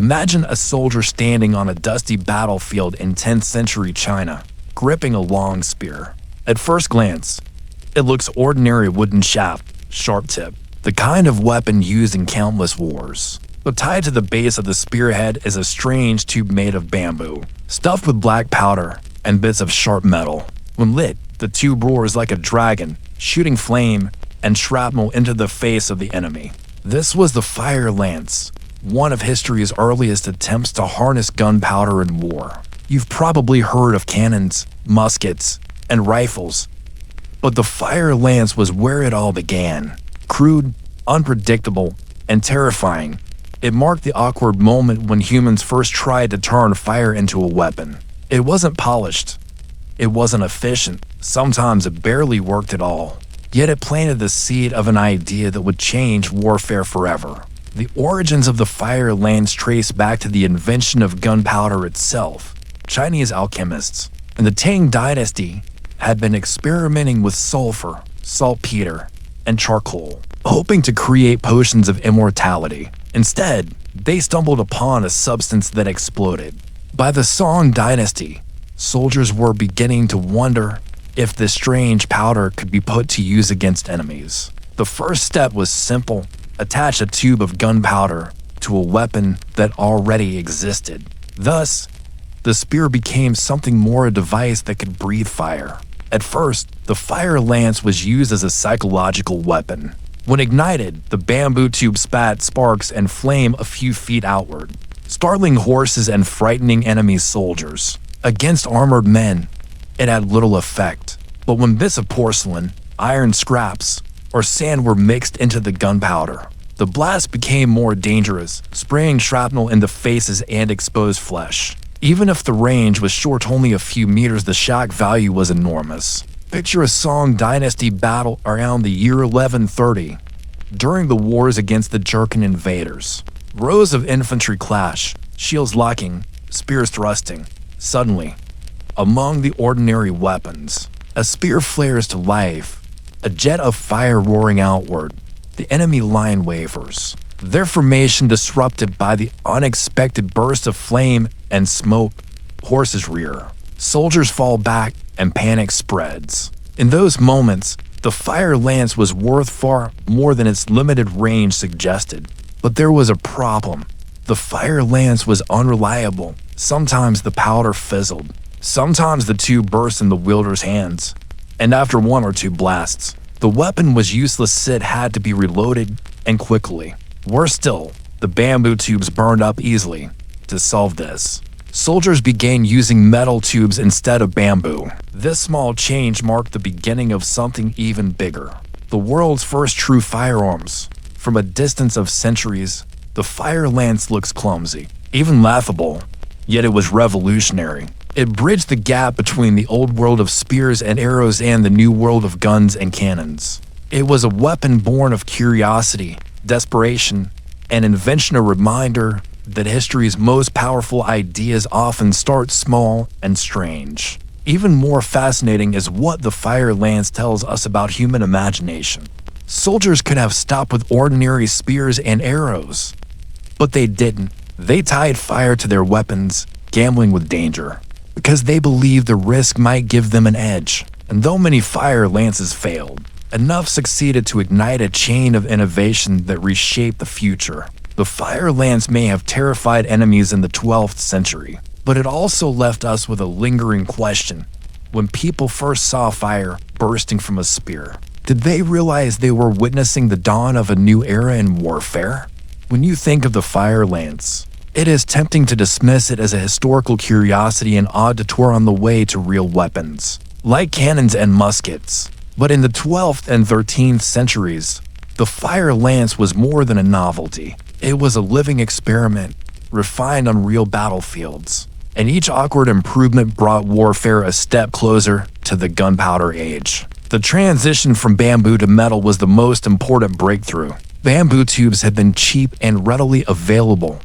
Imagine a soldier standing on a dusty battlefield in 10th century China, gripping a long spear. At first glance, it looks ordinary wooden shaft, sharp tip, the kind of weapon used in countless wars. But tied to the base of the spearhead is a strange tube made of bamboo, stuffed with black powder and bits of sharp metal. When lit, the tube roars like a dragon, shooting flame and shrapnel into the face of the enemy. This was the fire lance, one of history's earliest attempts to harness gunpowder in war. You've probably heard of cannons, muskets, and rifles, but the fire lance was where it all began. Crude, unpredictable, and terrifying, it marked the awkward moment when humans first tried to turn fire into a weapon. It wasn't polished. It wasn't efficient. Sometimes it barely worked at all. Yet it planted the seed of an idea that would change warfare forever. The origins of the fire lance trace back to the invention of gunpowder itself. Chinese alchemists in the Tang Dynasty had been experimenting with sulfur, saltpeter, and charcoal, hoping to create potions of immortality. Instead, they stumbled upon a substance that exploded. By the Song Dynasty, soldiers were beginning to wonder if this strange powder could be put to use against enemies. The first step was simple: attach a tube of gunpowder to a weapon that already existed. Thus, the spear became something more, a device that could breathe fire. At first, the fire lance was used as a psychological weapon. When ignited, the bamboo tube spat sparks and flame a few feet outward, startling horses and frightening enemy soldiers. Against armored men, it had little effect. But when bits of porcelain, iron scraps, or sand were mixed into the gunpowder, the blast became more dangerous, spraying shrapnel into faces and exposed flesh. Even if the range was short only a few meters, the shock value was enormous. Picture a Song Dynasty battle around the year 1130, during the wars against the Jurchen invaders. Rows of infantry clash, shields locking, spears thrusting. Suddenly, among the ordinary weapons, a spear flares to life, a jet of fire roaring outward. The enemy line wavers, their formation disrupted by the unexpected burst of flame and smoke. Horses rear, soldiers fall back, and panic spreads. In those moments, the fire lance was worth far more than its limited range suggested. But there was a problem. The fire lance was unreliable. Sometimes the powder fizzled. Sometimes the tube burst in the wielder's hands. And after one or two blasts, the weapon was useless. It had to be reloaded, and quickly. Worse still, the bamboo tubes burned up easily. To solve this, soldiers began using metal tubes instead of bamboo. This small change marked the beginning of something even bigger. The world's first true firearms. From a distance of centuries, the fire lance looks clumsy, even laughable, yet it was revolutionary. It bridged the gap between the old world of spears and arrows and the new world of guns and cannons. It was a weapon born of curiosity, desperation, and invention, a reminder that history's most powerful ideas often start small and strange. Even more fascinating is what the fire lance tells us about human imagination. Soldiers could have stopped with ordinary spears and arrows, but they didn't. They tied fire to their weapons, gambling with danger, because they believed the risk might give them an edge. And though many fire lances failed, enough succeeded to ignite a chain of innovation that reshaped the future. The fire lance may have terrified enemies in the 12th century, but it also left us with a lingering question. When people first saw fire bursting from a spear, did they realize they were witnessing the dawn of a new era in warfare? When you think of the fire lance, it is tempting to dismiss it as a historical curiosity and odd detour on the way to real weapons, like cannons and muskets. But in the 12th and 13th centuries, the fire lance was more than a novelty. It was a living experiment, refined on real battlefields. And each awkward improvement brought warfare a step closer to the gunpowder age. The transition from bamboo to metal was the most important breakthrough. Bamboo tubes had been cheap and readily available,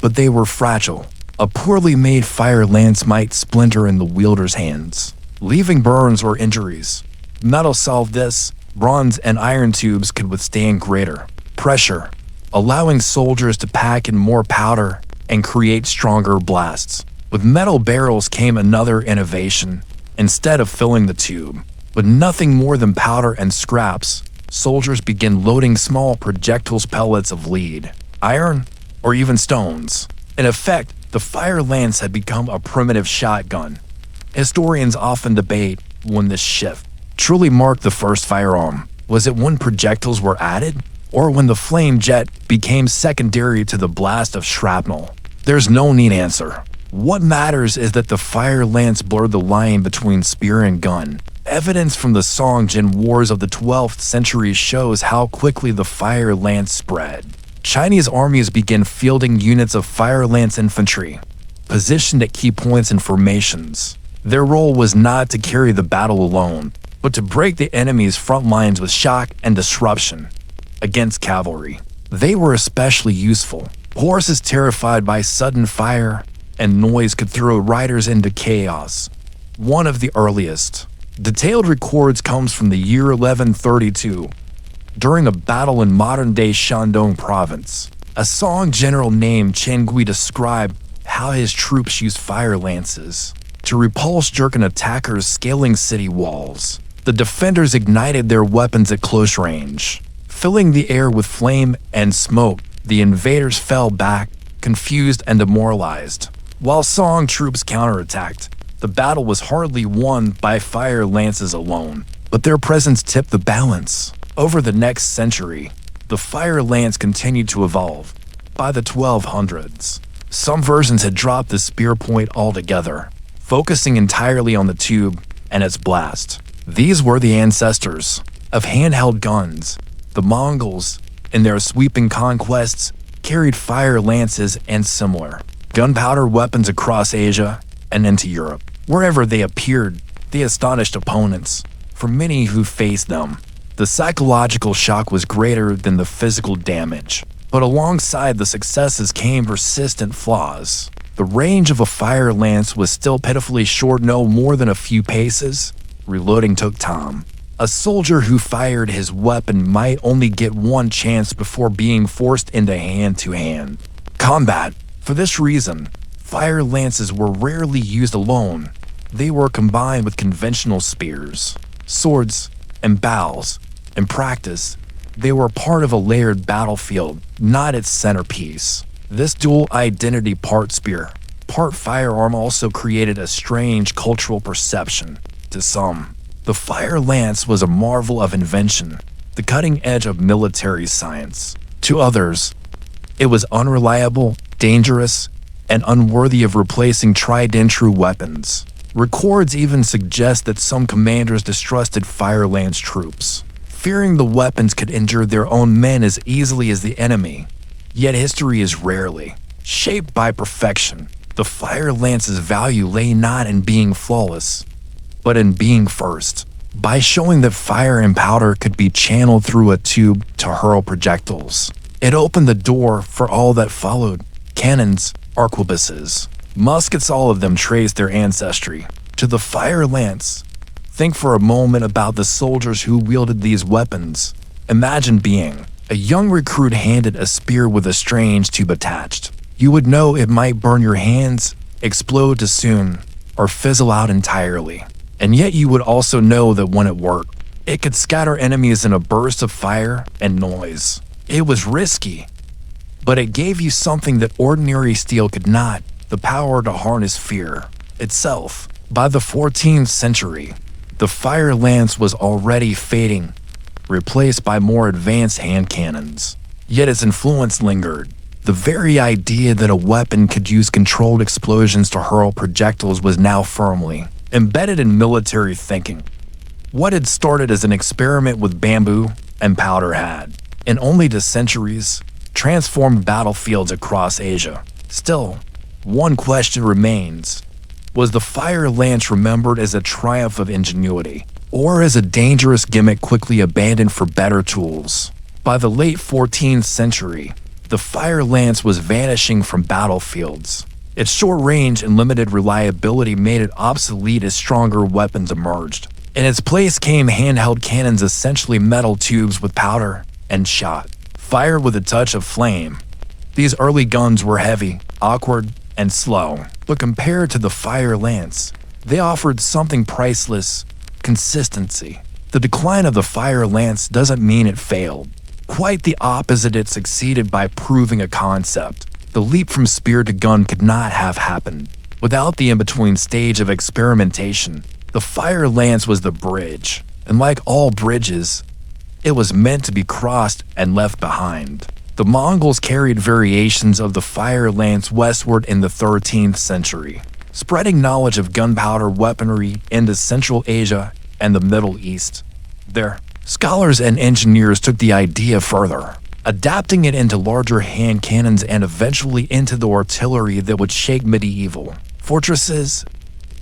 but they were fragile. A poorly made fire lance might splinter in the wielder's hands, leaving burns or injuries. Metal solved this. Bronze and iron tubes could withstand greater pressure, allowing soldiers to pack in more powder and create stronger blasts. With metal barrels came another innovation. Instead of filling the tube with nothing more than powder and scraps, soldiers began loading small projectiles, pellets of lead, iron, or even stones. In effect, the fire lance had become a primitive shotgun. Historians often debate when this shift truly marked the first firearm. Was it when projectiles were added, or when the flame jet became secondary to the blast of shrapnel? There's no neat answer. What matters is that the fire lance blurred the line between spear and gun. Evidence from the Songjin Wars of the 12th century shows how quickly the fire lance spread. Chinese armies began fielding units of fire lance infantry, positioned at key points and formations. Their role was not to carry the battle alone, but to break the enemy's front lines with shock and disruption. Against cavalry, they were especially useful. Horses terrified by sudden fire and noise could throw riders into chaos. One of the earliest detailed records comes from the year 1132. During a battle in modern-day Shandong province, a Song general named Chen Gui described how his troops used fire lances to repulse jerking attackers scaling city walls. The defenders ignited their weapons at close range, filling the air with flame and smoke. The invaders fell back, confused and demoralized. While Song troops counterattacked, the battle was hardly won by fire lances alone, but their presence tipped the balance. Over the next century, the fire lance continued to evolve. By the 1200s, some versions had dropped the spear point altogether, focusing entirely on the tube and its blast. These were the ancestors of handheld guns. The Mongols, in their sweeping conquests, carried fire lances and similar gunpowder weapons across Asia and into Europe. Wherever they appeared, they astonished opponents. For many who faced them, the psychological shock was greater than the physical damage. But alongside the successes came persistent flaws. The range of a fire lance was still pitifully short, no more than a few paces. Reloading took time. A soldier who fired his weapon might only get one chance before being forced into hand-to-hand combat. For this reason, fire lances were rarely used alone. They were combined with conventional spears, swords, and bows. In practice, they were part of a layered battlefield, not its centerpiece. This dual identity, part spear, part firearm, also created a strange cultural perception. To some, the fire lance was a marvel of invention, the cutting edge of military science. To others, it was unreliable, dangerous, and unworthy of replacing tried-and-true weapons. Records even suggest that some commanders distrusted fire lance troops, fearing the weapons could injure their own men as easily as the enemy. Yet history is rarely shaped by perfection. The fire lance's value lay not in being flawless, but in being first. By showing that fire and powder could be channeled through a tube to hurl projectiles, it opened the door for all that followed. Cannons, arquebuses, muskets, all of them traced their ancestry to the fire lance. Think for a moment about the soldiers who wielded these weapons. Imagine being a young recruit handed a spear with a strange tube attached. You would know it might burn your hands, explode too soon, or fizzle out entirely. And yet you would also know that when it worked, it could scatter enemies in a burst of fire and noise. It was risky, but it gave you something that ordinary steel could not: the power to harness fear itself. By the 14th century, the fire lance was already fading, replaced by more advanced hand cannons. Yet its influence lingered. The very idea that a weapon could use controlled explosions to hurl projectiles was now firmly embedded in military thinking. What had started as an experiment with bamboo and powder had, in only the centuries, transformed battlefields across Asia. Still, one question remains. Was the fire lance remembered as a triumph of ingenuity, or as a dangerous gimmick quickly abandoned for better tools? By the late 14th century, the fire lance was vanishing from battlefields. Its short range and limited reliability made it obsolete as stronger weapons emerged. In its place came handheld cannons, essentially metal tubes with powder and shot, fired with a touch of flame. These early guns were heavy, awkward, and slow, but compared to the fire lance, they offered something priceless: consistency. The decline of the fire lance doesn't mean it failed. Quite the opposite, it succeeded by proving a concept. The leap from spear to gun could not have happened without the in-between stage of experimentation. The fire lance was the bridge, and like all bridges, it was meant to be crossed and left behind. The Mongols carried variations of the fire lance westward in the 13th century, spreading knowledge of gunpowder weaponry into Central Asia and the Middle East. Their scholars and engineers took the idea further, adapting it into larger hand cannons and eventually into the artillery that would shake medieval fortresses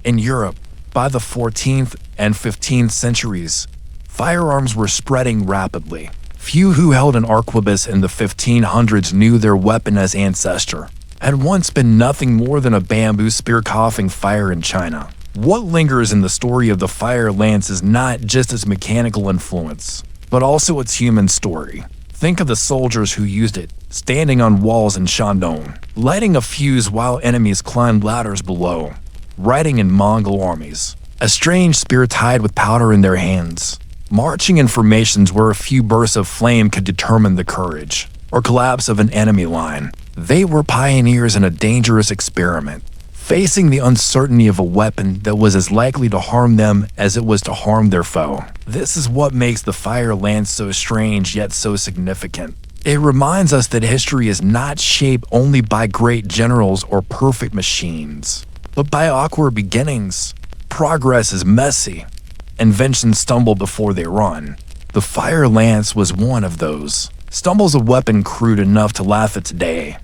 in Europe. By the 14th and 15th centuries, firearms were spreading rapidly. Few who held an arquebus in the 1500s knew their weapon as ancestor had once been nothing more than a bamboo spear coughing fire in China. What lingers in the story of the fire lance is not just its mechanical influence, but also its human story. Think of the soldiers who used it, standing on walls in Shandong, lighting a fuse while enemies climbed ladders below, riding in Mongol armies, a strange spear tied with powder in their hands, marching in formations where a few bursts of flame could determine the courage or collapse of an enemy line. They were pioneers in a dangerous experiment, facing the uncertainty of a weapon that was as likely to harm them as it was to harm their foe. This is what makes the fire lance so strange yet so significant. It reminds us that history is not shaped only by great generals or perfect machines, but by awkward beginnings. Progress is messy. Inventions stumble before they run. The fire lance was one of those. Stumbles a weapon crude enough to laugh at today,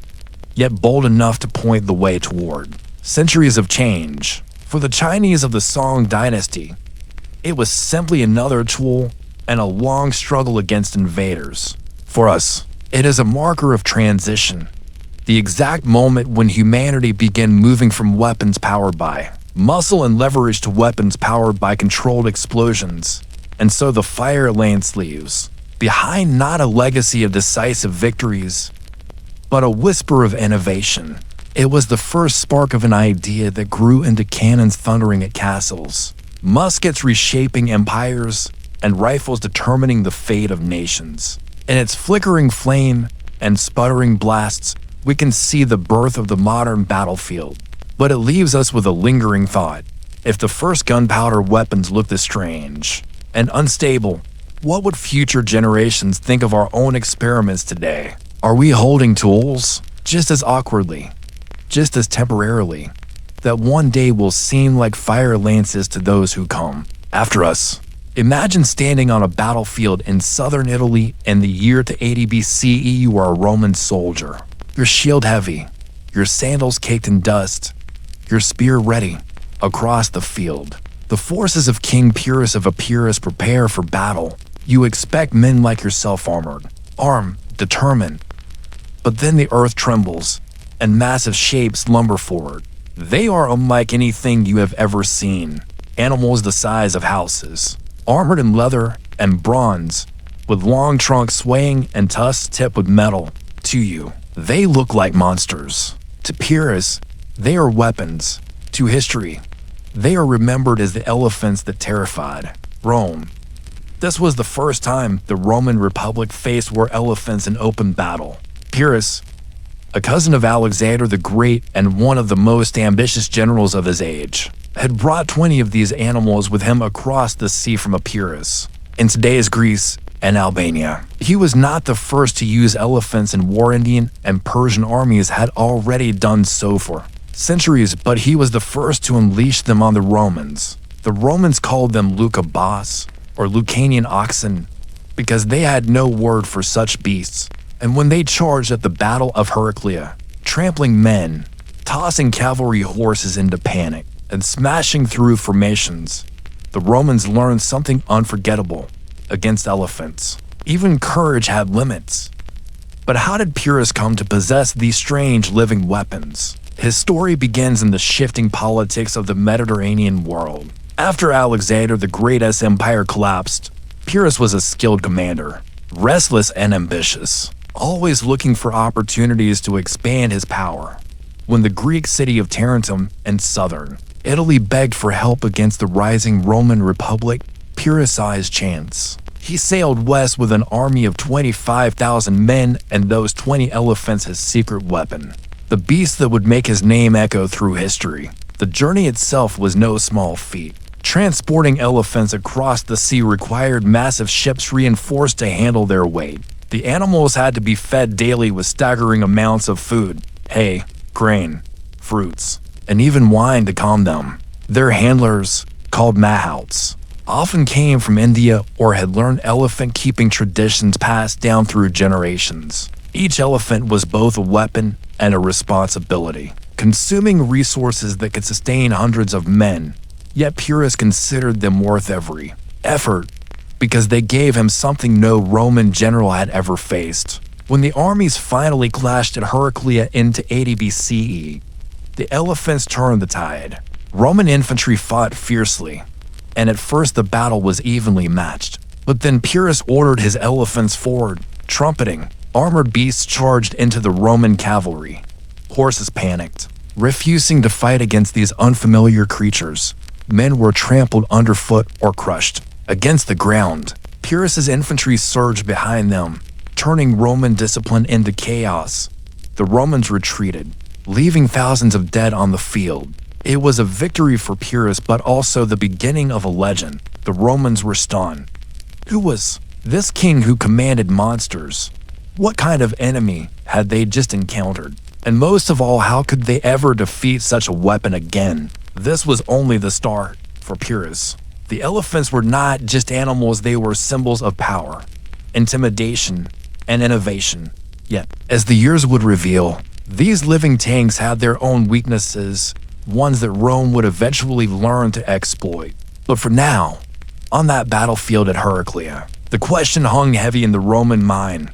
yet bold enough to point the way toward centuries of change. For the Chinese of the Song dynasty, it was simply another tool and a long struggle against invaders. For us, it is a marker of transition, the exact moment when humanity began moving from weapons powered by muscle and leverage to weapons powered by controlled explosions. And so the fire lance leaves behind not a legacy of decisive victories, but a whisper of innovation. It was the first spark of an idea that grew into cannons thundering at castles, muskets reshaping empires, and rifles determining the fate of nations. In its flickering flame and sputtering blasts, we can see the birth of the modern battlefield. But it leaves us with a lingering thought. If the first gunpowder weapons looked this strange and unstable, what would future generations think of our own experiments today? Are we holding tools just as awkwardly, just as temporarily, that one day will seem like fire lances to those who come after us? Imagine standing on a battlefield in southern Italy in the year to 80 BCE. You are a Roman soldier, your shield heavy, your sandals caked in dust, your spear ready. Across the field, the forces of King Pyrrhus of Epirus prepare for battle. You expect men like yourself armored, armed, determined. But then the earth trembles, and massive shapes lumber forward. They are unlike anything you have ever seen. Animals the size of houses, armored in leather and bronze, with long trunks swaying and tusks tipped with metal. To you, they look like monsters. To Pyrrhus, they are weapons. To history, they are remembered as the elephants that terrified Rome. This was the first time the Roman Republic faced war elephants in open battle. Pyrrhus, a cousin of Alexander the Great and one of the most ambitious generals of his age, had brought 20 of these animals with him across the sea from Epirus, in today's Greece and Albania. He was not the first to use elephants in war. Indian and Persian armies had already done so for centuries, but he was the first to unleash them on the Romans. The Romans called them Lucabas, or Lucanian oxen, because they had no word for such beasts. And when they charged at the Battle of Heraclea, trampling men, tossing cavalry horses into panic, and smashing through formations, the Romans learned something unforgettable against elephants. Even courage had limits. But how did Pyrrhus come to possess these strange living weapons? His story begins in the shifting politics of the Mediterranean world. After Alexander the Great's empire collapsed, Pyrrhus was a skilled commander, restless and ambitious. always looking for opportunities to expand his power. When the Greek city of Tarentum in southern Italy begged for help against the rising Roman Republic, Pyrrhus saw his chance. He sailed west with an army of 25,000 men and those 20 elephants his secret weapon, the beast that would make his name echo through history. The journey itself was no small feat. Transporting elephants across the sea required massive ships reinforced to handle their weight. The animals had to be fed daily with staggering amounts of food, hay, grain, fruits, and even wine to calm them. Their handlers, called mahouts, often came from India or had learned elephant keeping traditions passed down through generations. Each elephant was both a weapon and a responsibility, consuming resources that could sustain hundreds of men. Yet Pyrrhus considered them worth every effort because they gave him something no Roman general had ever faced. When the armies finally clashed at Heraclea into 80 BCE, the elephants turned the tide. Roman infantry fought fiercely, and at first the battle was evenly matched. But then Pyrrhus ordered his elephants forward, trumpeting. Armored beasts charged into the Roman cavalry. Horses panicked, refusing to fight against these unfamiliar creatures. Men were trampled underfoot or crushed against the ground. Pyrrhus's infantry surged behind them, turning Roman discipline into chaos. The Romans retreated, leaving thousands of dead on the field. It was a victory for Pyrrhus, but also the beginning of a legend. The Romans were stunned. Who was this king who commanded monsters? What kind of enemy had they just encountered? And most of all, how could they ever defeat such a weapon again? This was only the start for Pyrrhus. The elephants were not just animals, they were symbols of power, intimidation, and innovation. Yet, as the years would reveal, these living tanks had their own weaknesses, ones that Rome would eventually learn to exploit. But for now, on that battlefield at Heraclea, the question hung heavy in the Roman mind.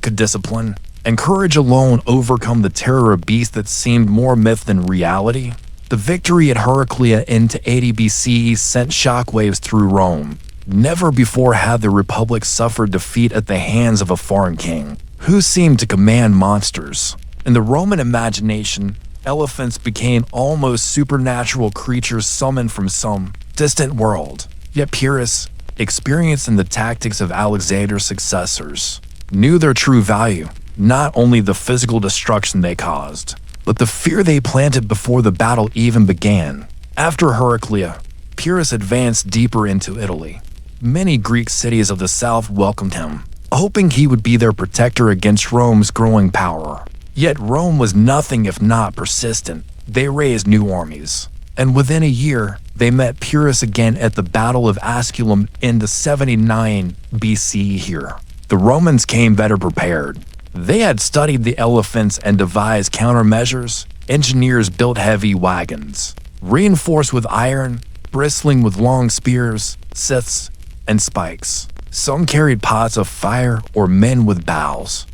Could discipline and courage alone overcome the terror of beasts that seemed more myth than reality? The victory at Heraclea into 80 BCE sent shockwaves through Rome. Never before had the Republic suffered defeat at the hands of a foreign king, who seemed to command monsters. In the Roman imagination, elephants became almost supernatural creatures summoned from some distant world. Yet Pyrrhus, experienced in the tactics of Alexander's successors, knew their true value, not only the physical destruction they caused, but the fear they planted before the battle even began. After Heraclea, Pyrrhus advanced deeper into Italy. Many Greek cities of the south welcomed him, hoping he would be their protector against Rome's growing power. Yet Rome was nothing if not persistent. They raised new armies, and within a year, they met Pyrrhus again at the Battle of Asculum in the 79 BCE here. The Romans came better prepared. They had studied the elephants and devised countermeasures. Engineers built heavy wagons, reinforced with iron, bristling with long spears, scythes, and spikes. Some carried pots of fire or men with bows.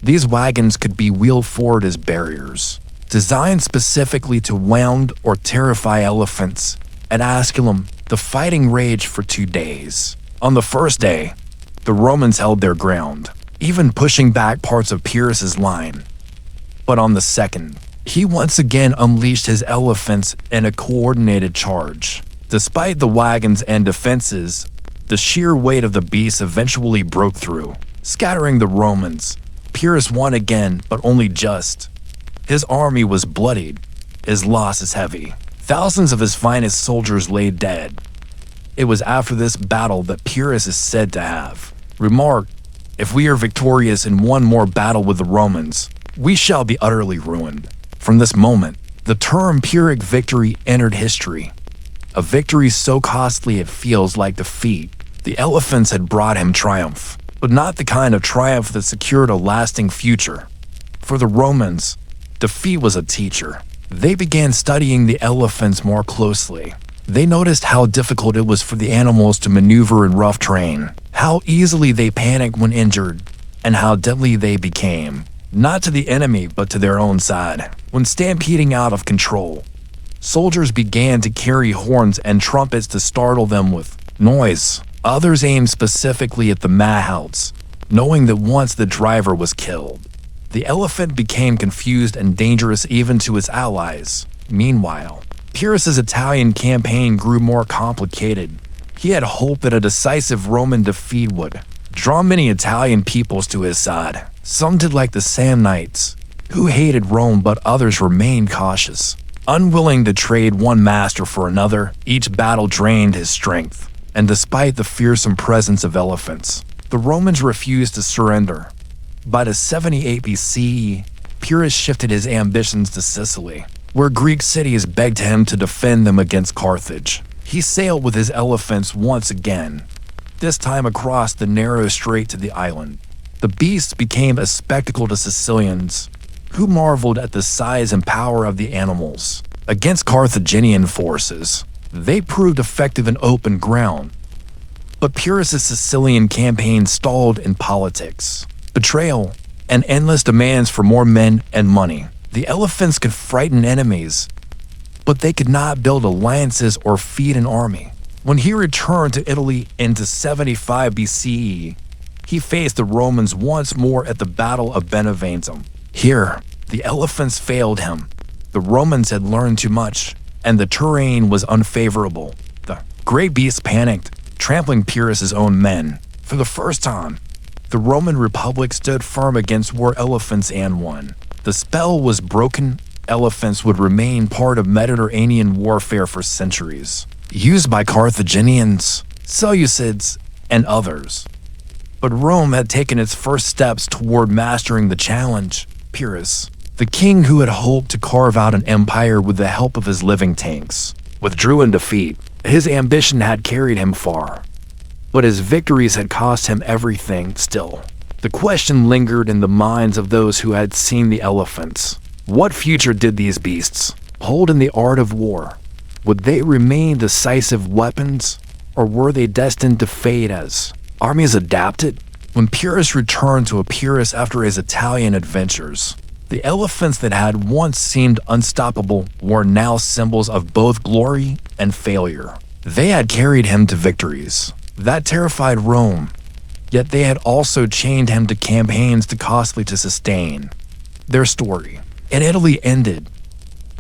These wagons could be wheeled forward as barriers, designed specifically to wound or terrify elephants. At Asculum, the fighting raged for 2 days. On the first day, the Romans held their ground, even pushing back parts of Pyrrhus's line. But on the second, he once again unleashed his elephants in a coordinated charge. Despite the wagons and defenses, the sheer weight of the beasts eventually broke through, scattering the Romans. Pyrrhus won again, but only just. His army was bloodied, his losses heavy. Thousands of his finest soldiers lay dead. It was after this battle that Pyrrhus is said to have remarked, "If we are victorious in one more battle with the Romans, we shall be utterly ruined." From this moment, the term Pyrrhic victory entered history. A victory so costly it feels like defeat. The elephants had brought him triumph, but not the kind of triumph that secured a lasting future. For the Romans, defeat was a teacher. They began studying the elephants more closely. They noticed how difficult it was for the animals to maneuver in rough terrain, how easily they panicked when injured, and how deadly they became, not to the enemy but to their own side, when stampeding out of control. Soldiers began to carry horns and trumpets to startle them with noise. Others aimed specifically at the mahouts, knowing that once the driver was killed, the elephant became confused and dangerous even to its allies. Meanwhile, Pyrrhus's Italian campaign grew more complicated. He had hoped that a decisive Roman defeat would draw many Italian peoples to his side. Some did like the Samnites, who hated Rome, but others remained cautious. Unwilling to trade one master for another, each battle drained his strength. And despite the fearsome presence of elephants, the Romans refused to surrender. By the 78 BCE, Pyrrhus shifted his ambitions to Sicily, where Greek cities begged him to defend them against Carthage. He sailed with his elephants once again, this time across the narrow strait to the island. The beasts became a spectacle to Sicilians, who marveled at the size and power of the animals. Against Carthaginian forces, they proved effective in open ground. But Pyrrhus's Sicilian campaign stalled in politics, betrayal, and endless demands for more men and money. The elephants could frighten enemies, but they could not build alliances or feed an army. When he returned to Italy into 75 BCE, he faced the Romans once more at the Battle of Beneventum. Here, the elephants failed him. The Romans had learned too much, and the terrain was unfavorable. The great beasts panicked, trampling Pyrrhus's own men. For the first time, the Roman Republic stood firm against war elephants and won. The spell was broken. Elephants would remain part of Mediterranean warfare for centuries, used by Carthaginians, Seleucids, and others. But Rome had taken its first steps toward mastering the challenge. Pyrrhus, the king who had hoped to carve out an empire with the help of his living tanks, withdrew in defeat. His ambition had carried him far, but his victories had cost him everything still. The question lingered in the minds of those who had seen the elephants. What future did these beasts hold in the art of war? Would they remain decisive weapons, or were they destined to fade as armies adapted? When Pyrrhus returned to Epirus after his Italian adventures, the elephants that had once seemed unstoppable were now symbols of both glory and failure. They had carried him to victories that terrified Rome, yet they had also chained him to campaigns too costly to sustain. Their story in Italy ended,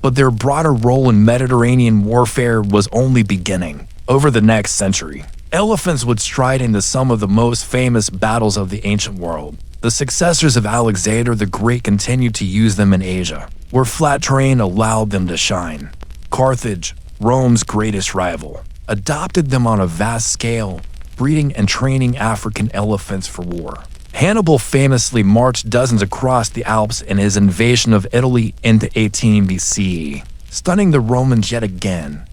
but their broader role in Mediterranean warfare was only beginning. Over the next century, elephants would stride into some of the most famous battles of the ancient world. The successors of Alexander the Great continued to use them in Asia, where flat terrain allowed them to shine. Carthage, Rome's greatest rival, adopted them on a vast scale, breeding and training African elephants for war. Hannibal famously marched dozens across the Alps in his invasion of Italy into 18 BCE, stunning the Romans yet again.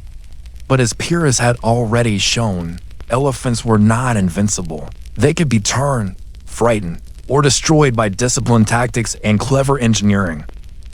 But as Pyrrhus had already shown, elephants were not invincible. They could be turned, frightened, or destroyed by disciplined tactics and clever engineering.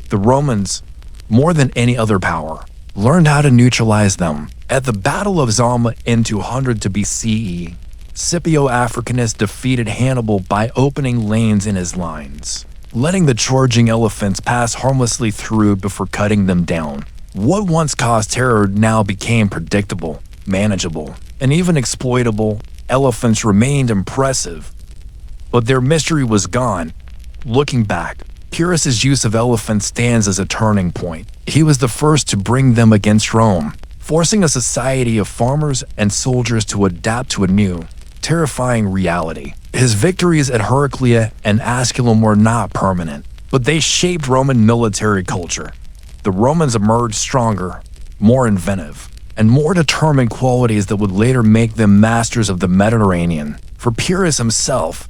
The Romans, more than any other power, learned how to neutralize them. At the Battle of Zama in 200 BCE, Scipio Africanus defeated Hannibal by opening lanes in his lines, letting the charging elephants pass harmlessly through before cutting them down. What once caused terror now became predictable, manageable, and even exploitable. Elephants remained impressive, but their mystery was gone. Looking back, Pyrrhus's use of elephants stands as a turning point. He was the first to bring them against Rome, forcing a society of farmers and soldiers to adapt to a new, terrifying reality. His victories at Heraclea and Asculum were not permanent, but they shaped Roman military culture. The Romans emerged stronger, more inventive, and more determined, qualities that would later make them masters of the Mediterranean. For Pyrrhus himself,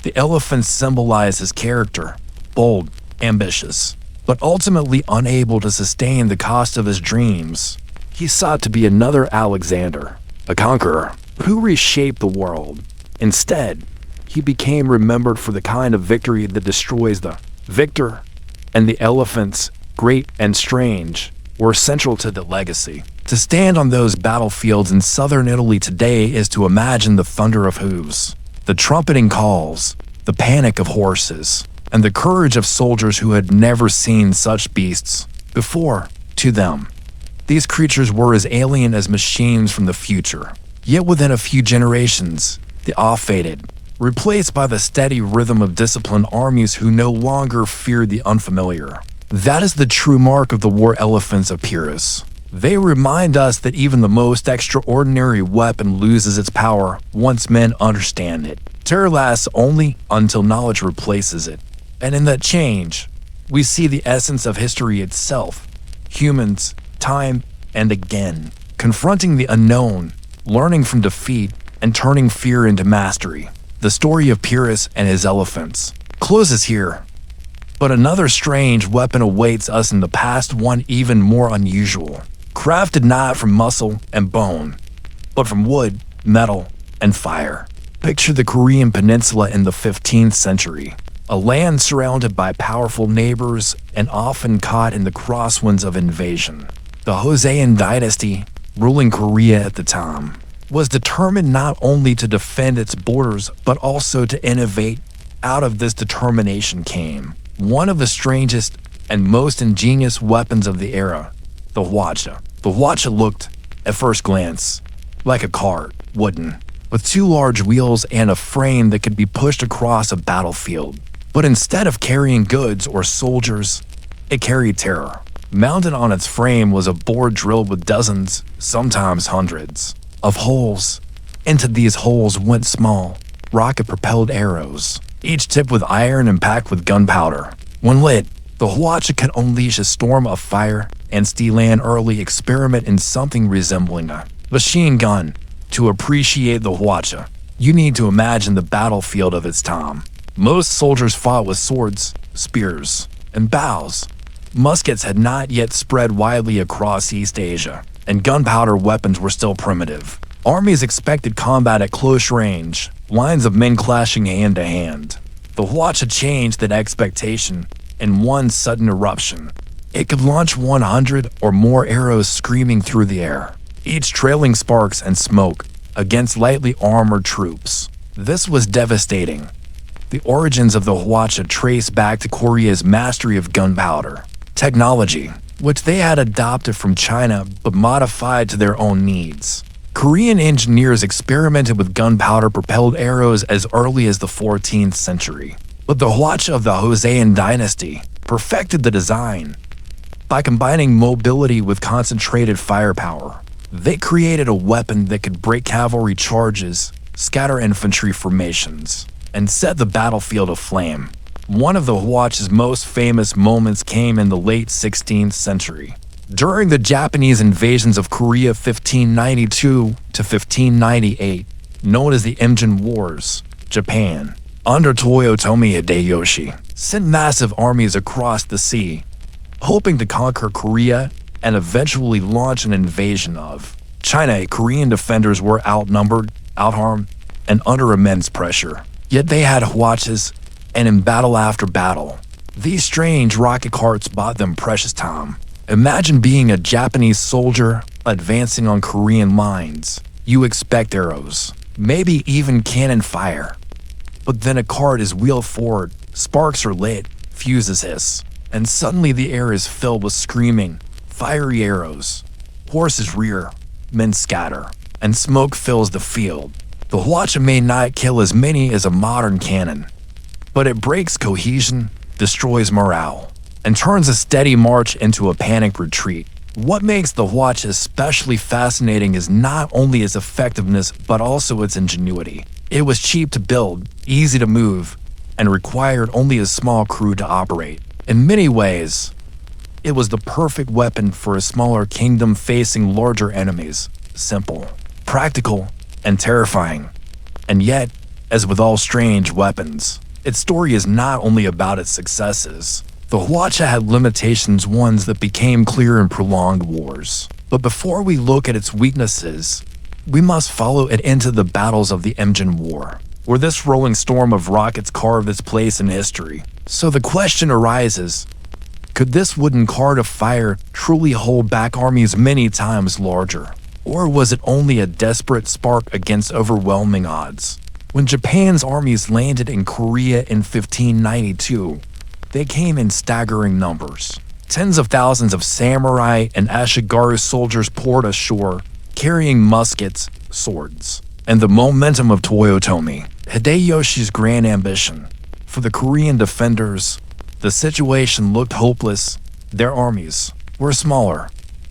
the elephants symbolized his character, bold, ambitious, but ultimately unable to sustain the cost of his dreams. He sought to be another Alexander, a conqueror who reshaped the world. Instead, he became remembered for the kind of victory that destroys the victor, and the elephants, great and strange, were central to the legacy. To stand on those battlefields in southern Italy today is to imagine the thunder of hooves, the trumpeting calls, the panic of horses, and the courage of soldiers who had never seen such beasts before. To them, these creatures were as alien as machines from the future. Yet within a few generations, the oft-fated replaced by the steady rhythm of disciplined armies who no longer feared the unfamiliar. That is the true mark of the war elephants of Pyrrhus. They remind us that even the most extraordinary weapon loses its power once men understand it. Terror lasts only until knowledge replaces it. And in that change, we see the essence of history itself. Humans, time and again, confronting the unknown, learning from defeat, and turning fear into mastery. The story of Pyrrhus and his elephants closes here. But another strange weapon awaits us in the past, one even more unusual. Crafted not from muscle and bone, but from wood, metal, and fire. Picture the Korean peninsula in the 15th century, a land surrounded by powerful neighbors and often caught in the crosswinds of invasion. The Joseon dynasty, ruling Korea at the time, was determined not only to defend its borders but also to innovate. Out of this determination came one of the strangest and most ingenious weapons of the era, the hwacha. The hwacha looked, at first glance, like a cart, wooden, with two large wheels and a frame that could be pushed across a battlefield. But instead of carrying goods or soldiers, it carried terror. Mounted on its frame was a board drilled with dozens, sometimes hundreds, of holes. Into these holes went small, rocket-propelled arrows, each tipped with iron and packed with gunpowder. When lit, the hwacha could unleash a storm of fire and steal an early experiment in something resembling a machine gun. To appreciate the hwacha, you need to imagine the battlefield of its time. Most soldiers fought with swords, spears, and bows. Muskets had not yet spread widely across East Asia, and gunpowder weapons were still primitive. Armies expected combat at close range, lines of men clashing hand to hand. The hwacha changed that expectation in one sudden eruption. It could launch 100 or more arrows screaming through the air, each trailing sparks and smoke against lightly armored troops. This was devastating. The origins of the hwacha trace back to Korea's mastery of gunpowder technology, which they had adopted from China but modified to their own needs. Korean engineers experimented with gunpowder-propelled arrows as early as the 14th century, but the hwacha of the Joseon dynasty perfected the design. By combining mobility with concentrated firepower, they created a weapon that could break cavalry charges, scatter infantry formations, and set the battlefield aflame. One of the hwacha's most famous moments came in the late 16th century. During the Japanese invasions of Korea 1592 to 1598, known as the Imjin Wars, Japan, under Toyotomi Hideyoshi, sent massive armies across the sea, hoping to conquer Korea and eventually launch an invasion of China. Korean defenders were outnumbered, outarmed, and under immense pressure. Yet they had hwachas, and in battle after battle, these strange rocket carts bought them precious time. Imagine being a Japanese soldier advancing on Korean lines. You expect arrows, maybe even cannon fire. But then a cart is wheeled forward, sparks are lit, fuses hiss, and suddenly the air is filled with screaming, fiery arrows. Horses rear, men scatter, and smoke fills the field. The hwacha may not kill as many as a modern cannon, but it breaks cohesion, destroys morale, and turns a steady march into a panicked retreat. What makes the hwacha especially fascinating is not only its effectiveness but also its ingenuity. It was cheap to build, easy to move, and required only a small crew to operate. In many ways, it was the perfect weapon for a smaller kingdom facing larger enemies. Simple, practical, and terrifying. And yet, as with all strange weapons, its story is not only about its successes. The hwacha had limitations, ones that became clear in prolonged wars. But before we look at its weaknesses, we must follow it into the battles of the Imjin War, where this rolling storm of rockets carved its place in history. So the question arises, could this wooden cart of fire truly hold back armies many times larger? Or was it only a desperate spark against overwhelming odds? When Japan's armies landed in Korea in 1592, they came in staggering numbers. Tens of thousands of samurai and ashigaru soldiers poured ashore, carrying muskets, swords, and the momentum of Toyotomi Hideyoshi's grand ambition. For the Korean defenders, the situation looked hopeless. Their armies were smaller,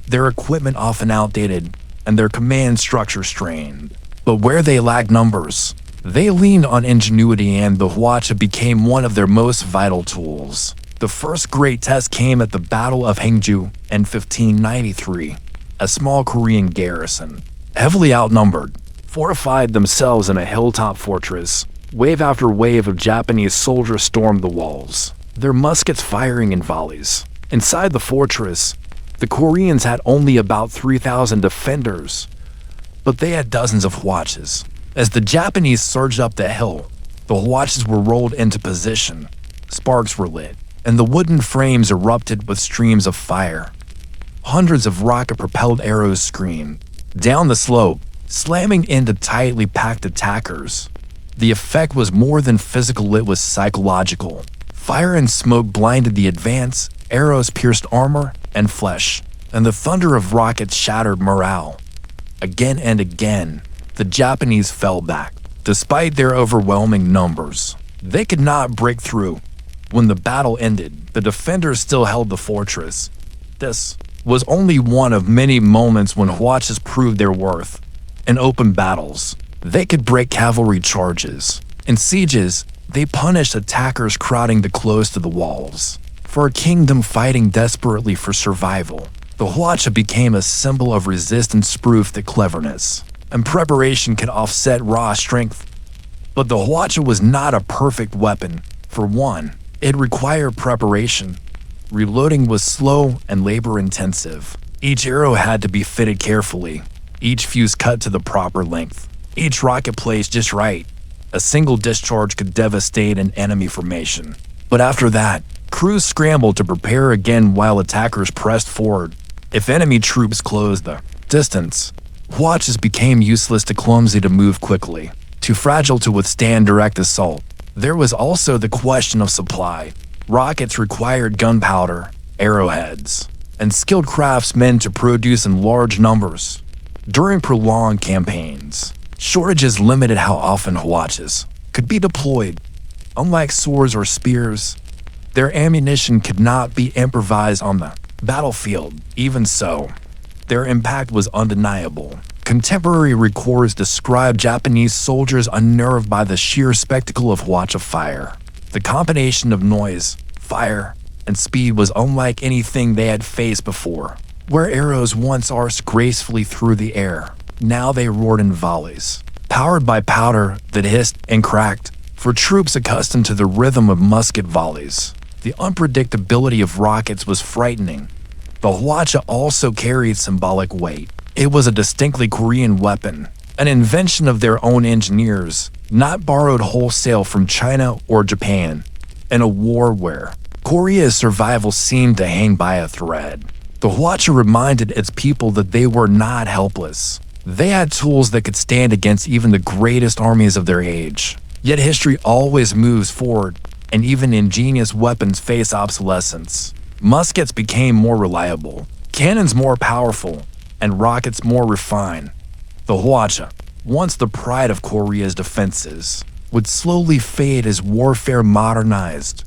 their equipment often outdated, and their command structure strained. But where they lacked numbers, they leaned on ingenuity, and the hwacha became one of their most vital tools. The first great test came at the Battle of Hangju in 1593. A small Korean garrison, heavily outnumbered, fortified themselves in a hilltop fortress. Wave after wave of Japanese soldiers stormed the walls, their muskets firing in volleys. Inside the fortress, the Koreans had only about 3,000 defenders, but they had dozens of hwachas. As the Japanese surged up the hill, the hwachas were rolled into position. Sparks were lit, and the wooden frames erupted with streams of fire. Hundreds of rocket-propelled arrows screamed down the slope, slamming into tightly packed attackers. The effect was more than physical, it was psychological. Fire and smoke blinded the advance, arrows pierced armor and flesh, and the thunder of rockets shattered morale. Again and again, the Japanese fell back. Despite their overwhelming numbers, they could not break through. When the battle ended, the defenders still held the fortress. This was only one of many moments when hwachas proved their worth. In open battles, they could break cavalry charges. In sieges, they punished attackers crowding too close to the walls. For a kingdom fighting desperately for survival, the hwacha became a symbol of resistance, proof that cleverness and preparation could offset raw strength. But the hwacha was not a perfect weapon. For one, it required preparation. Reloading was slow and labor-intensive. Each arrow had to be fitted carefully, each fuse cut to the proper length, each rocket placed just right. A single discharge could devastate an enemy formation. But after that, crews scrambled to prepare again while attackers pressed forward. If enemy troops closed the distance, hwachas became useless, too clumsy to move quickly, too fragile to withstand direct assault. There was also the question of supply. Rockets required gunpowder, arrowheads, and skilled craftsmen to produce in large numbers. During prolonged campaigns, shortages limited how often hwachas could be deployed. Unlike swords or spears, their ammunition could not be improvised on the battlefield. Even so, their impact was undeniable. Contemporary records describe Japanese soldiers unnerved by the sheer spectacle of hwacha fire. The combination of noise, fire, and speed was unlike anything they had faced before. Where arrows once arced gracefully through the air, now they roared in volleys, powered by powder that hissed and cracked. For troops accustomed to the rhythm of musket volleys, the unpredictability of rockets was frightening. The hwacha also carried symbolic weight. It was a distinctly Korean weapon, an invention of their own engineers, not borrowed wholesale from China or Japan. In a war where Korea's survival seemed to hang by a thread, the hwacha reminded its people that they were not helpless. They had tools that could stand against even the greatest armies of their age. Yet history always moves forward, and even ingenious weapons face obsolescence. Muskets became more reliable, cannons more powerful, and rockets more refined. The hwacha, once the pride of Korea's defenses, would slowly fade as warfare modernized.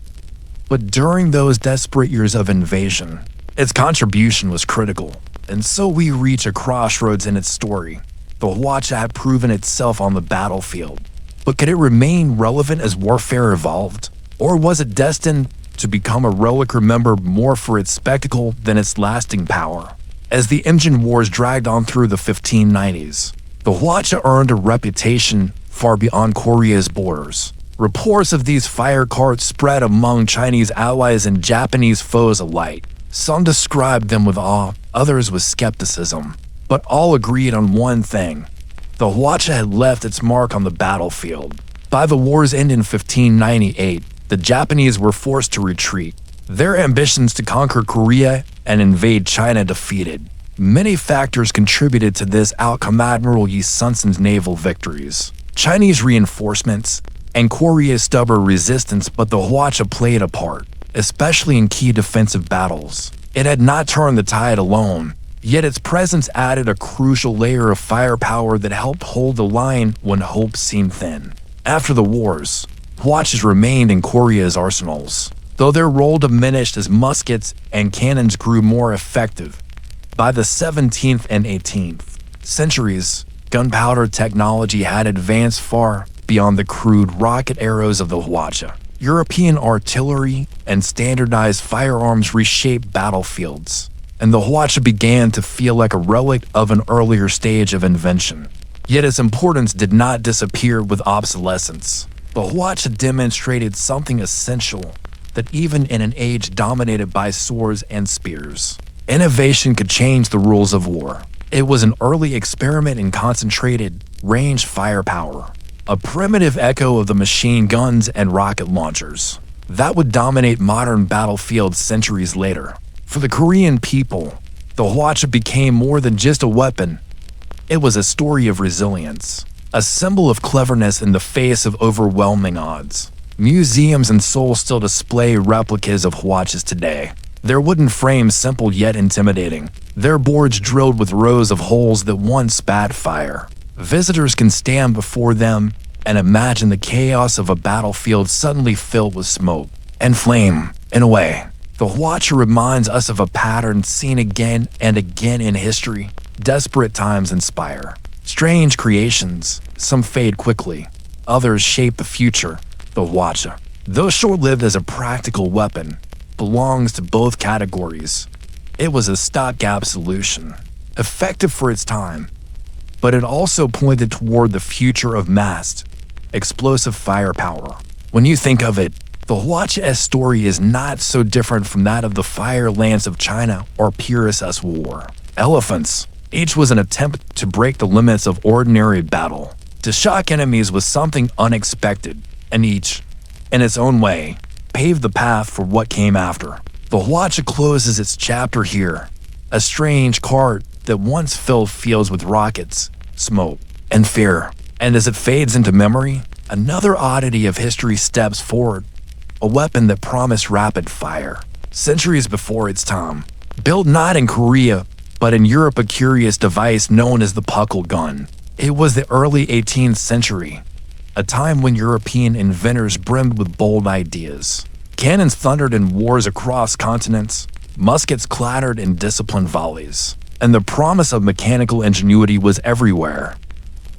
But during those desperate years of invasion, its contribution was critical. And so we reach a crossroads in its story. The hwacha had proven itself on the battlefield. But could it remain relevant as warfare evolved? Or was it destined to become a relic remembered more for its spectacle than its lasting power? As the engine wars dragged on through the 1590s, the hwacha earned a reputation far beyond Korea's borders. Reports of these fire carts spread among Chinese allies and Japanese foes alike. Some described them with awe, others with skepticism. But all agreed on one thing. The hwacha had left its mark on the battlefield. By the war's end in 1598, the Japanese were forced to retreat, their ambitions to conquer Korea and invade China defeated. Many factors contributed to this outcome: Admiral Yi Sun-sen's naval victories, Chinese reinforcements, and Korea's stubborn resistance. But the hwacha played a part, especially in key defensive battles. It had not turned the tide alone. Yet its presence added a crucial layer of firepower that helped hold the line when hope seemed thin. After the wars, watches remained in Korea's arsenals, though their role diminished as muskets and cannons grew more effective. By the 17th and 18th centuries, gunpowder technology had advanced far beyond the crude rocket arrows of the hwacha. European artillery and standardized firearms reshaped battlefields, and the hwacha began to feel like a relic of an earlier stage of invention. Yet its importance did not disappear with obsolescence. The hwacha demonstrated something essential, that even in an age dominated by swords and spears, innovation could change the rules of war. It was an early experiment in concentrated, range firepower, a primitive echo of the machine guns and rocket launchers that would dominate modern battlefields centuries later. For the Korean people, the hwacha became more than just a weapon. It was a story of resilience, a symbol of cleverness in the face of overwhelming odds. Museums in Seoul still display replicas of hwachas today. Their wooden frames simple yet intimidating, their boards drilled with rows of holes that once spat fire. Visitors can stand before them and imagine the chaos of a battlefield suddenly filled with smoke and flame. In a way, the hwacha reminds us of a pattern seen again and again in history. Desperate times inspire strange creations. Some fade quickly, others shape the future. The hwacha, though short-lived as a practical weapon, belongs to both categories. It was a stopgap solution, effective for its time, but it also pointed toward the future of massed, explosive firepower. When you think of it, the hwacha's story is not so different from that of the fire lance of China or Pyrrhus' war. Elephants. Each was an attempt to break the limits of ordinary battle, to shock enemies with something unexpected, and each, in its own way, paved the path for what came after. The hwacha closes its chapter here, a strange cart that once filled fields with rockets, smoke, and fear. And as it fades into memory, another oddity of history steps forward, a weapon that promised rapid fire. Centuries before its time, built not in Korea, but in Europe, a curious device known as the puckle gun. It was the early 18th century, a time when European inventors brimmed with bold ideas. Cannons thundered in wars across continents, muskets clattered in disciplined volleys, and the promise of mechanical ingenuity was everywhere.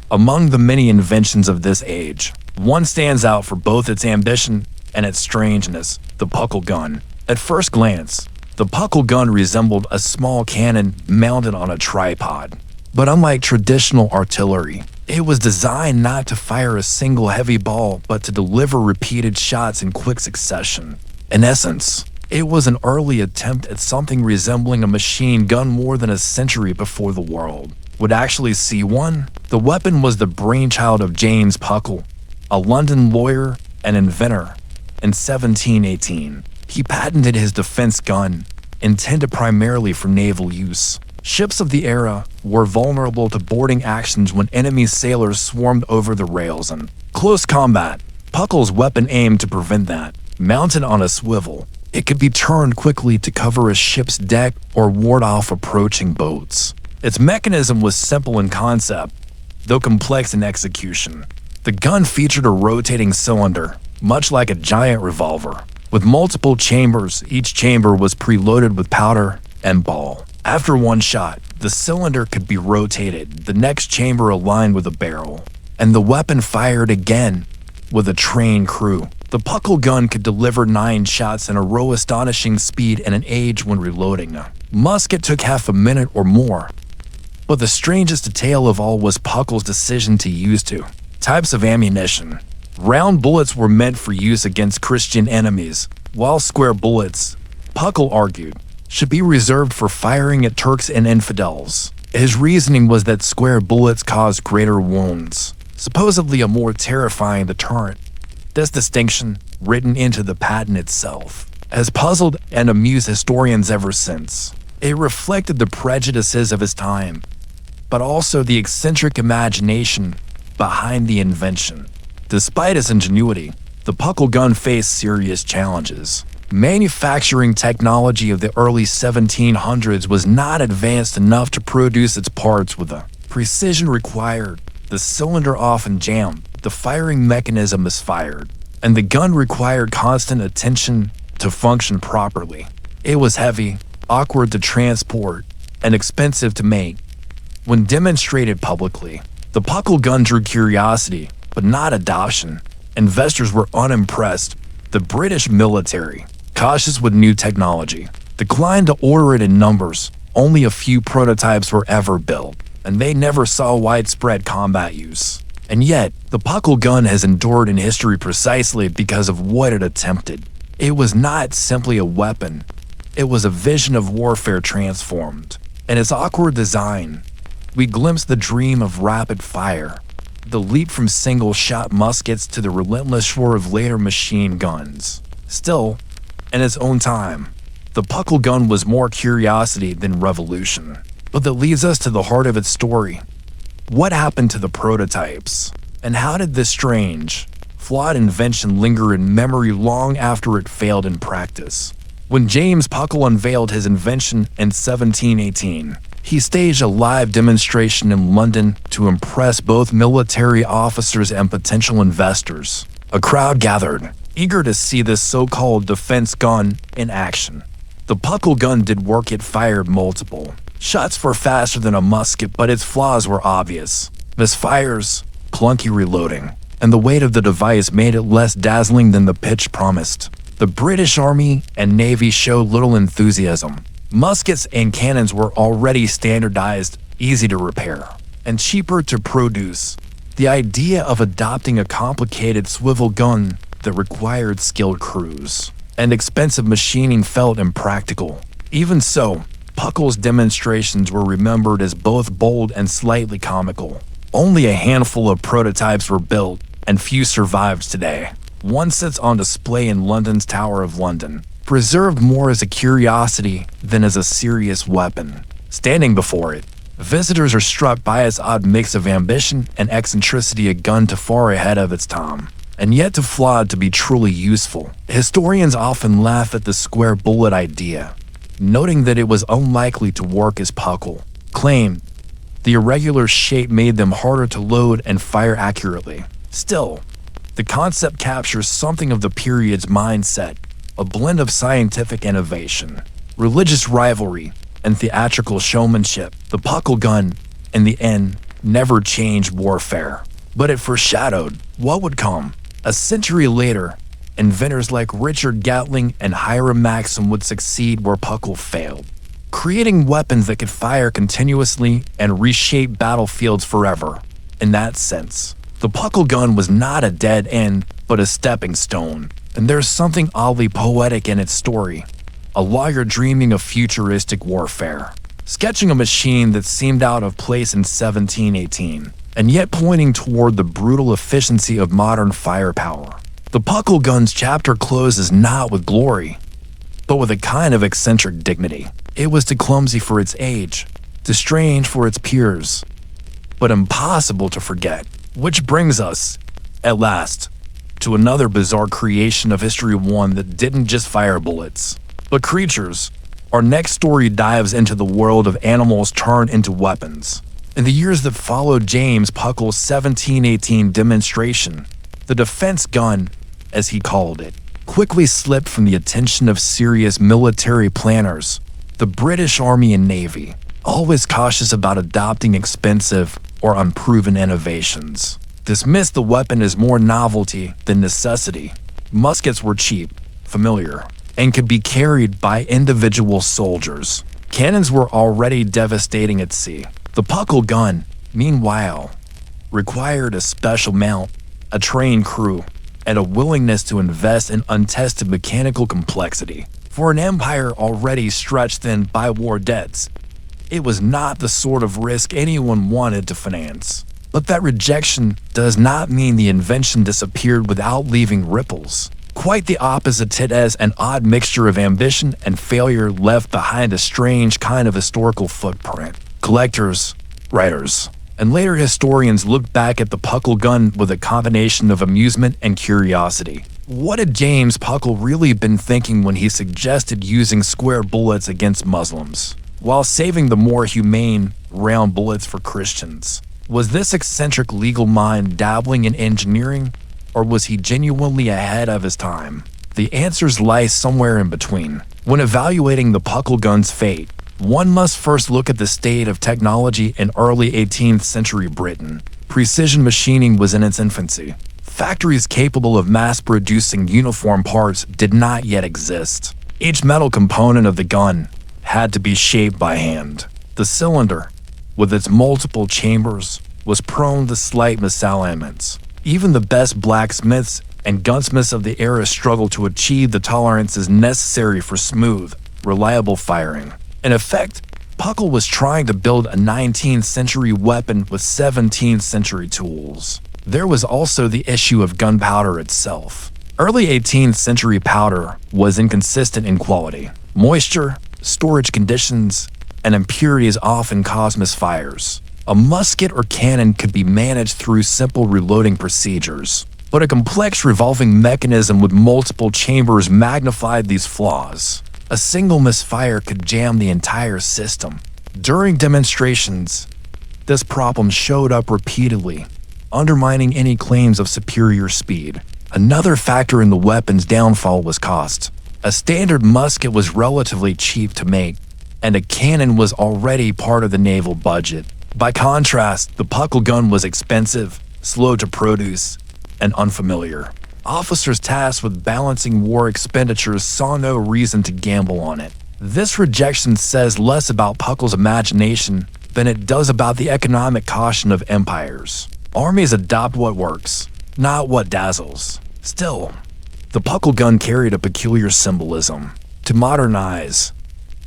Among the many inventions of this age, one stands out for both its ambition and its strangeness: the puckle gun. At first glance, the puckle gun resembled a small cannon mounted on a tripod. But unlike traditional artillery, it was designed not to fire a single heavy ball, but to deliver repeated shots in quick succession. In essence, it was an early attempt at something resembling a machine gun more than a century before the world would actually see one. The weapon was the brainchild of James Puckle, a London lawyer and inventor. In 1718, he patented his defense gun, intended primarily for naval use. Ships of the era were vulnerable to boarding actions when enemy sailors swarmed over the rails. In close combat, Puckle's weapon aimed to prevent that. Mounted on a swivel, it could be turned quickly to cover a ship's deck or ward off approaching boats. Its mechanism was simple in concept, though complex in execution. The gun featured a rotating cylinder, much like a giant revolver, with multiple chambers. Each chamber was preloaded with powder and ball. After one shot, the cylinder could be rotated, the next chamber aligned with a barrel, and the weapon fired again with a trained crew. The puckle gun could deliver 9 shots in a row, astonishing speed in an age when reloading a musket took half a minute or more. But the strangest detail of all was Puckle's decision to use 2 types of ammunition. Round bullets were meant for use against Christian enemies, while square bullets, Puckle argued, should be reserved for firing at Turks and infidels. His reasoning was that square bullets caused greater wounds, supposedly a more terrifying deterrent. This distinction, written into the patent itself, has puzzled and amused historians ever since. It reflected the prejudices of his time, but also the eccentric imagination behind the invention. Despite its ingenuity, the puckle gun faced serious challenges. Manufacturing technology of the early 1700s was not advanced enough to produce its parts with the precision required. The cylinder often jammed, the firing mechanism misfired, and the gun required constant attention to function properly. It was heavy, awkward to transport, and expensive to make. When demonstrated publicly, the Puckle gun drew curiosity, but not adoption. Investors were unimpressed. The British military, cautious with new technology, declined to order it in numbers. Only a few prototypes were ever built, and they never saw widespread combat use. And yet, the Puckle gun has endured in history precisely because of what it attempted. It was not simply a weapon. It was a vision of warfare transformed. In its awkward design, we glimpse the dream of rapid fire, the leap from single-shot muskets to the relentless roar of later machine guns. Still, in its own time, the Puckle gun was more curiosity than revolution. But that leads us to the heart of its story. What happened to the prototypes? And how did this strange, flawed invention linger in memory long after it failed in practice? When James Puckle unveiled his invention in 1718, he staged a live demonstration in London to impress both military officers and potential investors. A crowd gathered, eager to see this so-called defense gun in action. The Puckle gun did work. It fired multiple shots were faster than a musket, but its flaws were obvious. Misfires, clunky reloading, and the weight of the device made it less dazzling than the pitch promised. The British Army and Navy showed little enthusiasm. Muskets and cannons were already standardized, easy to repair, and cheaper to produce. The idea of adopting a complicated swivel gun that required skilled crews and expensive machining felt impractical. Even so, Puckle's demonstrations were remembered as both bold and slightly comical. Only a handful of prototypes were built, and few survived today. One sits on display in London's Tower of London, preserved more as a curiosity than as a serious weapon. Standing before it, visitors are struck by its odd mix of ambition and eccentricity, a gun too far ahead of its time, and yet too flawed to be truly useful. Historians often laugh at the square bullet idea, noting that it was unlikely to work as Puckle claimed. The irregular shape made them harder to load and fire accurately. Still, the concept captures something of the period's mindset, a blend of scientific innovation, religious rivalry, and theatrical showmanship. The Puckle gun, in the end, never changed warfare, but it foreshadowed what would come. A century later, inventors like Richard Gatling and Hiram Maxim would succeed where Puckle failed, creating weapons that could fire continuously and reshape battlefields forever. In that sense, the Puckle gun was not a dead end, but a stepping stone. And there's something oddly poetic in its story. A lawyer dreaming of futuristic warfare, sketching a machine that seemed out of place in 1718, and yet pointing toward the brutal efficiency of modern firepower. The Puckle gun's chapter closes not with glory, but with a kind of eccentric dignity. It was too clumsy for its age, too strange for its peers, but impossible to forget. Which brings us, at last, to another bizarre creation of history, one that didn't just fire bullets, but creatures. Our next story dives into the world of animals turned into weapons. In the years that followed James Puckle's 1718 demonstration, the defense gun, as he called it, quickly slipped from the attention of serious military planners. The British Army and Navy, always cautious about adopting expensive or unproven innovations, dismissed the weapon as more novelty than necessity. Muskets were cheap, familiar, and could be carried by individual soldiers. Cannons were already devastating at sea. The Puckle gun, meanwhile, required a special mount, a trained crew, and a willingness to invest in untested mechanical complexity. For an empire already stretched thin by war debts, it was not the sort of risk anyone wanted to finance. But that rejection does not mean the invention disappeared without leaving ripples. Quite the opposite, it has an odd mixture of ambition and failure left behind a strange kind of historical footprint. Collectors, writers, and later historians look back at the Puckle gun with a combination of amusement and curiosity. What had James Puckle really been thinking when he suggested using square bullets against Muslims, while saving the more humane round bullets for Christians? Was this eccentric legal mind dabbling in engineering, or was he genuinely ahead of his time? The answers lie somewhere in between. When evaluating the Puckle gun's fate, one must first look at the state of technology in early 18th century Britain. Precision machining was in its infancy. Factories capable of mass-producing uniform parts did not yet exist. Each metal component of the gun had to be shaped by hand. The cylinder, with its multiple chambers, was prone to slight misalignments. Even the best blacksmiths and gunsmiths of the era struggled to achieve the tolerances necessary for smooth, reliable firing. In effect, Puckle was trying to build a 19th century weapon with 17th century tools. There was also the issue of gunpowder itself. Early 18th century powder was inconsistent in quality. Moisture, storage conditions, and impurities often caused misfires. A musket or cannon could be managed through simple reloading procedures, but a complex revolving mechanism with multiple chambers magnified these flaws. A single misfire could jam the entire system. During demonstrations, this problem showed up repeatedly, undermining any claims of superior speed. Another factor in the weapon's downfall was cost. A standard musket was relatively cheap to make, and a cannon was already part of the naval budget. By contrast, the Puckle gun was expensive, slow to produce, and unfamiliar. Officers tasked with balancing war expenditures saw no reason to gamble on it. This rejection says less about Puckle's imagination than it does about the economic caution of empires. Armies adopt what works, not what dazzles. Still, the Puckle gun carried a peculiar symbolism. To modern eyes,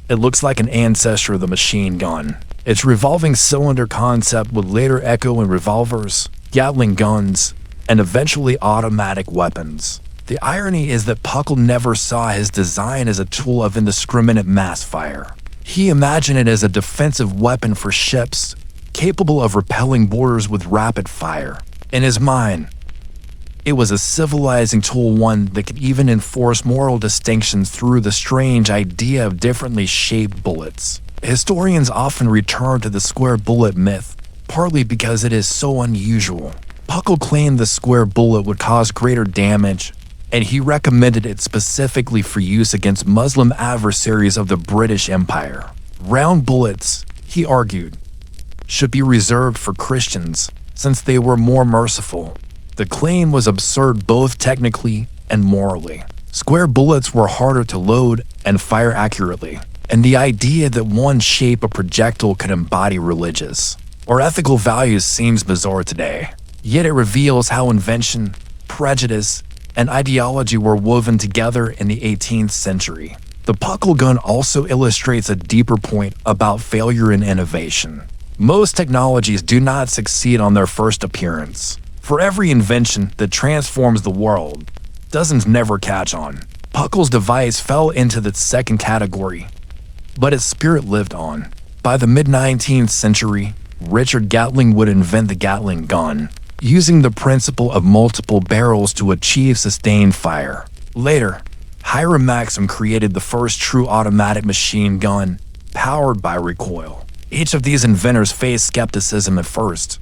it looks like an ancestor of the machine gun. Its revolving cylinder concept would later echo in revolvers, Gatling guns, and eventually automatic weapons. The irony is that Puckle never saw his design as a tool of indiscriminate mass fire. He imagined it as a defensive weapon for ships, capable of repelling boarders with rapid fire. In his mind, it was a civilizing tool, one that could even enforce moral distinctions through the strange idea of differently shaped bullets. Historians often return to the square bullet myth, partly because it is so unusual. Puckle claimed the square bullet would cause greater damage, and he recommended it specifically for use against Muslim adversaries of the British Empire. Round bullets, he argued, should be reserved for Christians since they were more merciful. The claim was absurd both technically and morally. Square bullets were harder to load and fire accurately, and the idea that one shape of projectile could embody religious or ethical values seems bizarre today. Yet it reveals how invention, prejudice, and ideology were woven together in the 18th century. The Puckle gun also illustrates a deeper point about failure in innovation. Most technologies do not succeed on their first appearance. For every invention that transforms the world, dozens never catch on. Puckle's device fell into the second category, but its spirit lived on. By the mid-19th century, Richard Gatling would invent the Gatling gun, using the principle of multiple barrels to achieve sustained fire. Later, Hiram Maxim created the first true automatic machine gun, powered by recoil. Each of these inventors faced skepticism at first,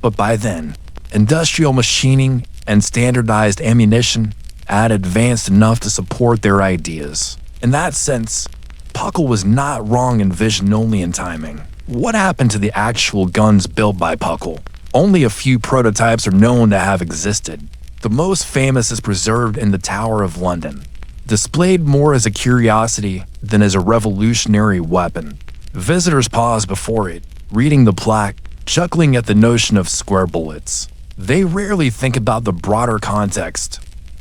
but by then, industrial machining and standardized ammunition had advanced enough to support their ideas. In that sense, Puckle was not wrong in vision, only in timing. What happened to the actual guns built by Puckle? Only a few prototypes are known to have existed. The most famous is preserved in the Tower of London, displayed more as a curiosity than as a revolutionary weapon. Visitors pause before it, reading the plaque, chuckling at the notion of square bullets. They rarely think about the broader context.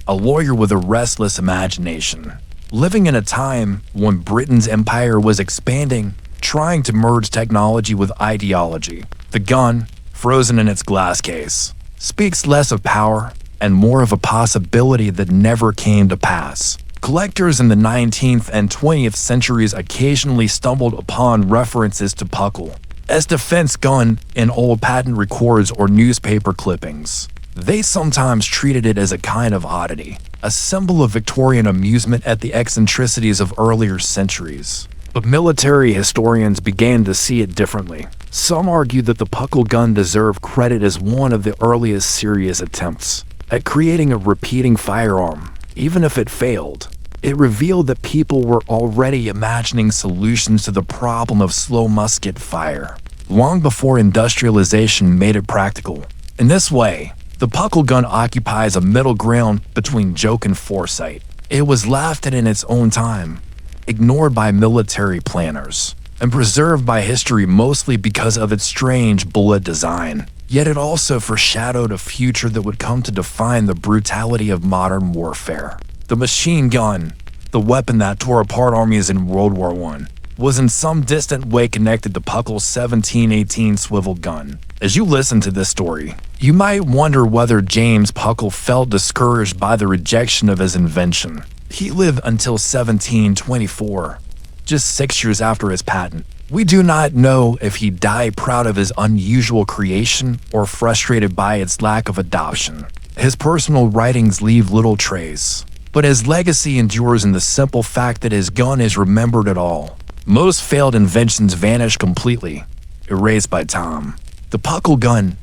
A lawyer with a restless imagination, living in a time when Britain's empire was expanding, trying to merge technology with ideology. The gun, frozen in its glass case, speaks less of power and more of a possibility that never came to pass. Collectors in the 19th and 20th centuries occasionally stumbled upon references to Puckle as defense gun in old patent records or newspaper clippings. They sometimes treated it as a kind of oddity, a symbol of Victorian amusement at the eccentricities of earlier centuries. But military historians began to see it differently. Some argue that the puckle gun deserved credit as one of the earliest serious attempts at creating a repeating firearm. Even if it failed, it revealed that people were already imagining solutions to the problem of slow musket fire, long before industrialization made it practical. In this way, the puckle gun occupies a middle ground between joke and foresight. It was laughed at in its own time, ignored by military planners, and preserved by history mostly because of its strange bullet design. Yet it also foreshadowed a future that would come to define the brutality of modern warfare. The machine gun, the weapon that tore apart armies in World War I, was in some distant way connected to Puckle's 1718 swivel gun. As you listen to this story, you might wonder whether James Puckle felt discouraged by the rejection of his invention. He lived until 1724, just 6 years after his patent. We do not know if he died proud of his unusual creation or frustrated by its lack of adoption. His personal writings leave little trace, but his legacy endures in the simple fact that his gun is remembered at all. Most failed inventions vanish completely, erased by time. The puckle gun,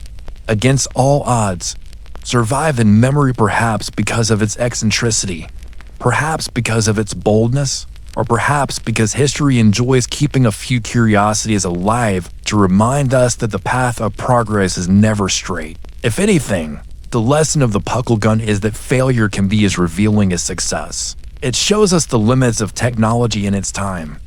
against all odds, survived in memory perhaps because of its eccentricity, perhaps because of its boldness, or perhaps because history enjoys keeping a few curiosities alive to remind us that the path of progress is never straight. If anything, the lesson of the puckle gun is that failure can be as revealing as success. It shows us the limits of technology in its time,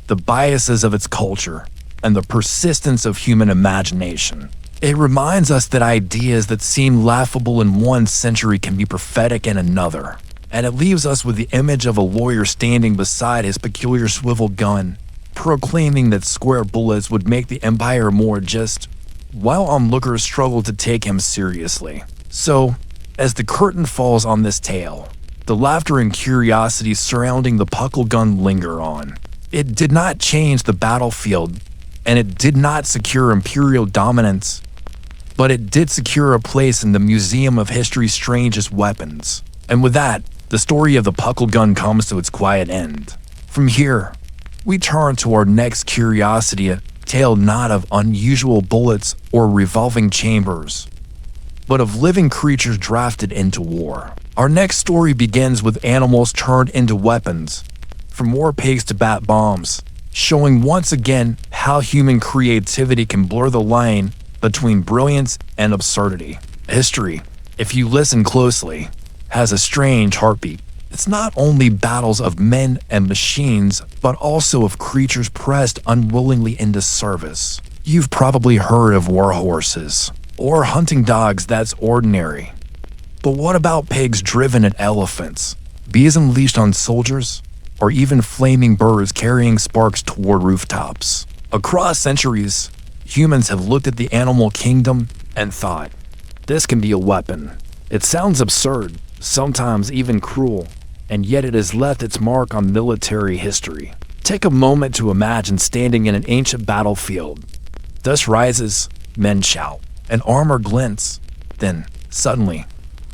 the biases of its culture, and the persistence of human imagination. It reminds us that ideas that seem laughable in one century can be prophetic in another. And it leaves us with the image of a lawyer standing beside his peculiar swivel gun, proclaiming that square bullets would make the empire more just, while onlookers struggle to take him seriously. So, as the curtain falls on this tale, the laughter and curiosity surrounding the puckle gun linger on. It did not change the battlefield, and it did not secure imperial dominance, but it did secure a place in the Museum of History's strangest weapons. And with that, the story of the puckle gun comes to its quiet end. From here, we turn to our next curiosity, a tale not of unusual bullets or revolving chambers, but of living creatures drafted into war. Our next story begins with animals turned into weapons, from war pigs to bat bombs, showing once again how human creativity can blur the line between brilliance and absurdity. History, if you listen closely, has a strange heartbeat. It's not only battles of men and machines, but also of creatures pressed unwillingly into service. You've probably heard of war horses, or hunting dogs. That's ordinary. But what about pigs driven at elephants, bees unleashed on soldiers, or even flaming birds carrying sparks toward rooftops? Across centuries, humans have looked at the animal kingdom and thought, this can be a weapon. It sounds absurd, sometimes even cruel, and yet it has left its mark on military history. Take a moment to imagine standing in an ancient battlefield. Dust rises, men shout, and armor glints. Then, suddenly,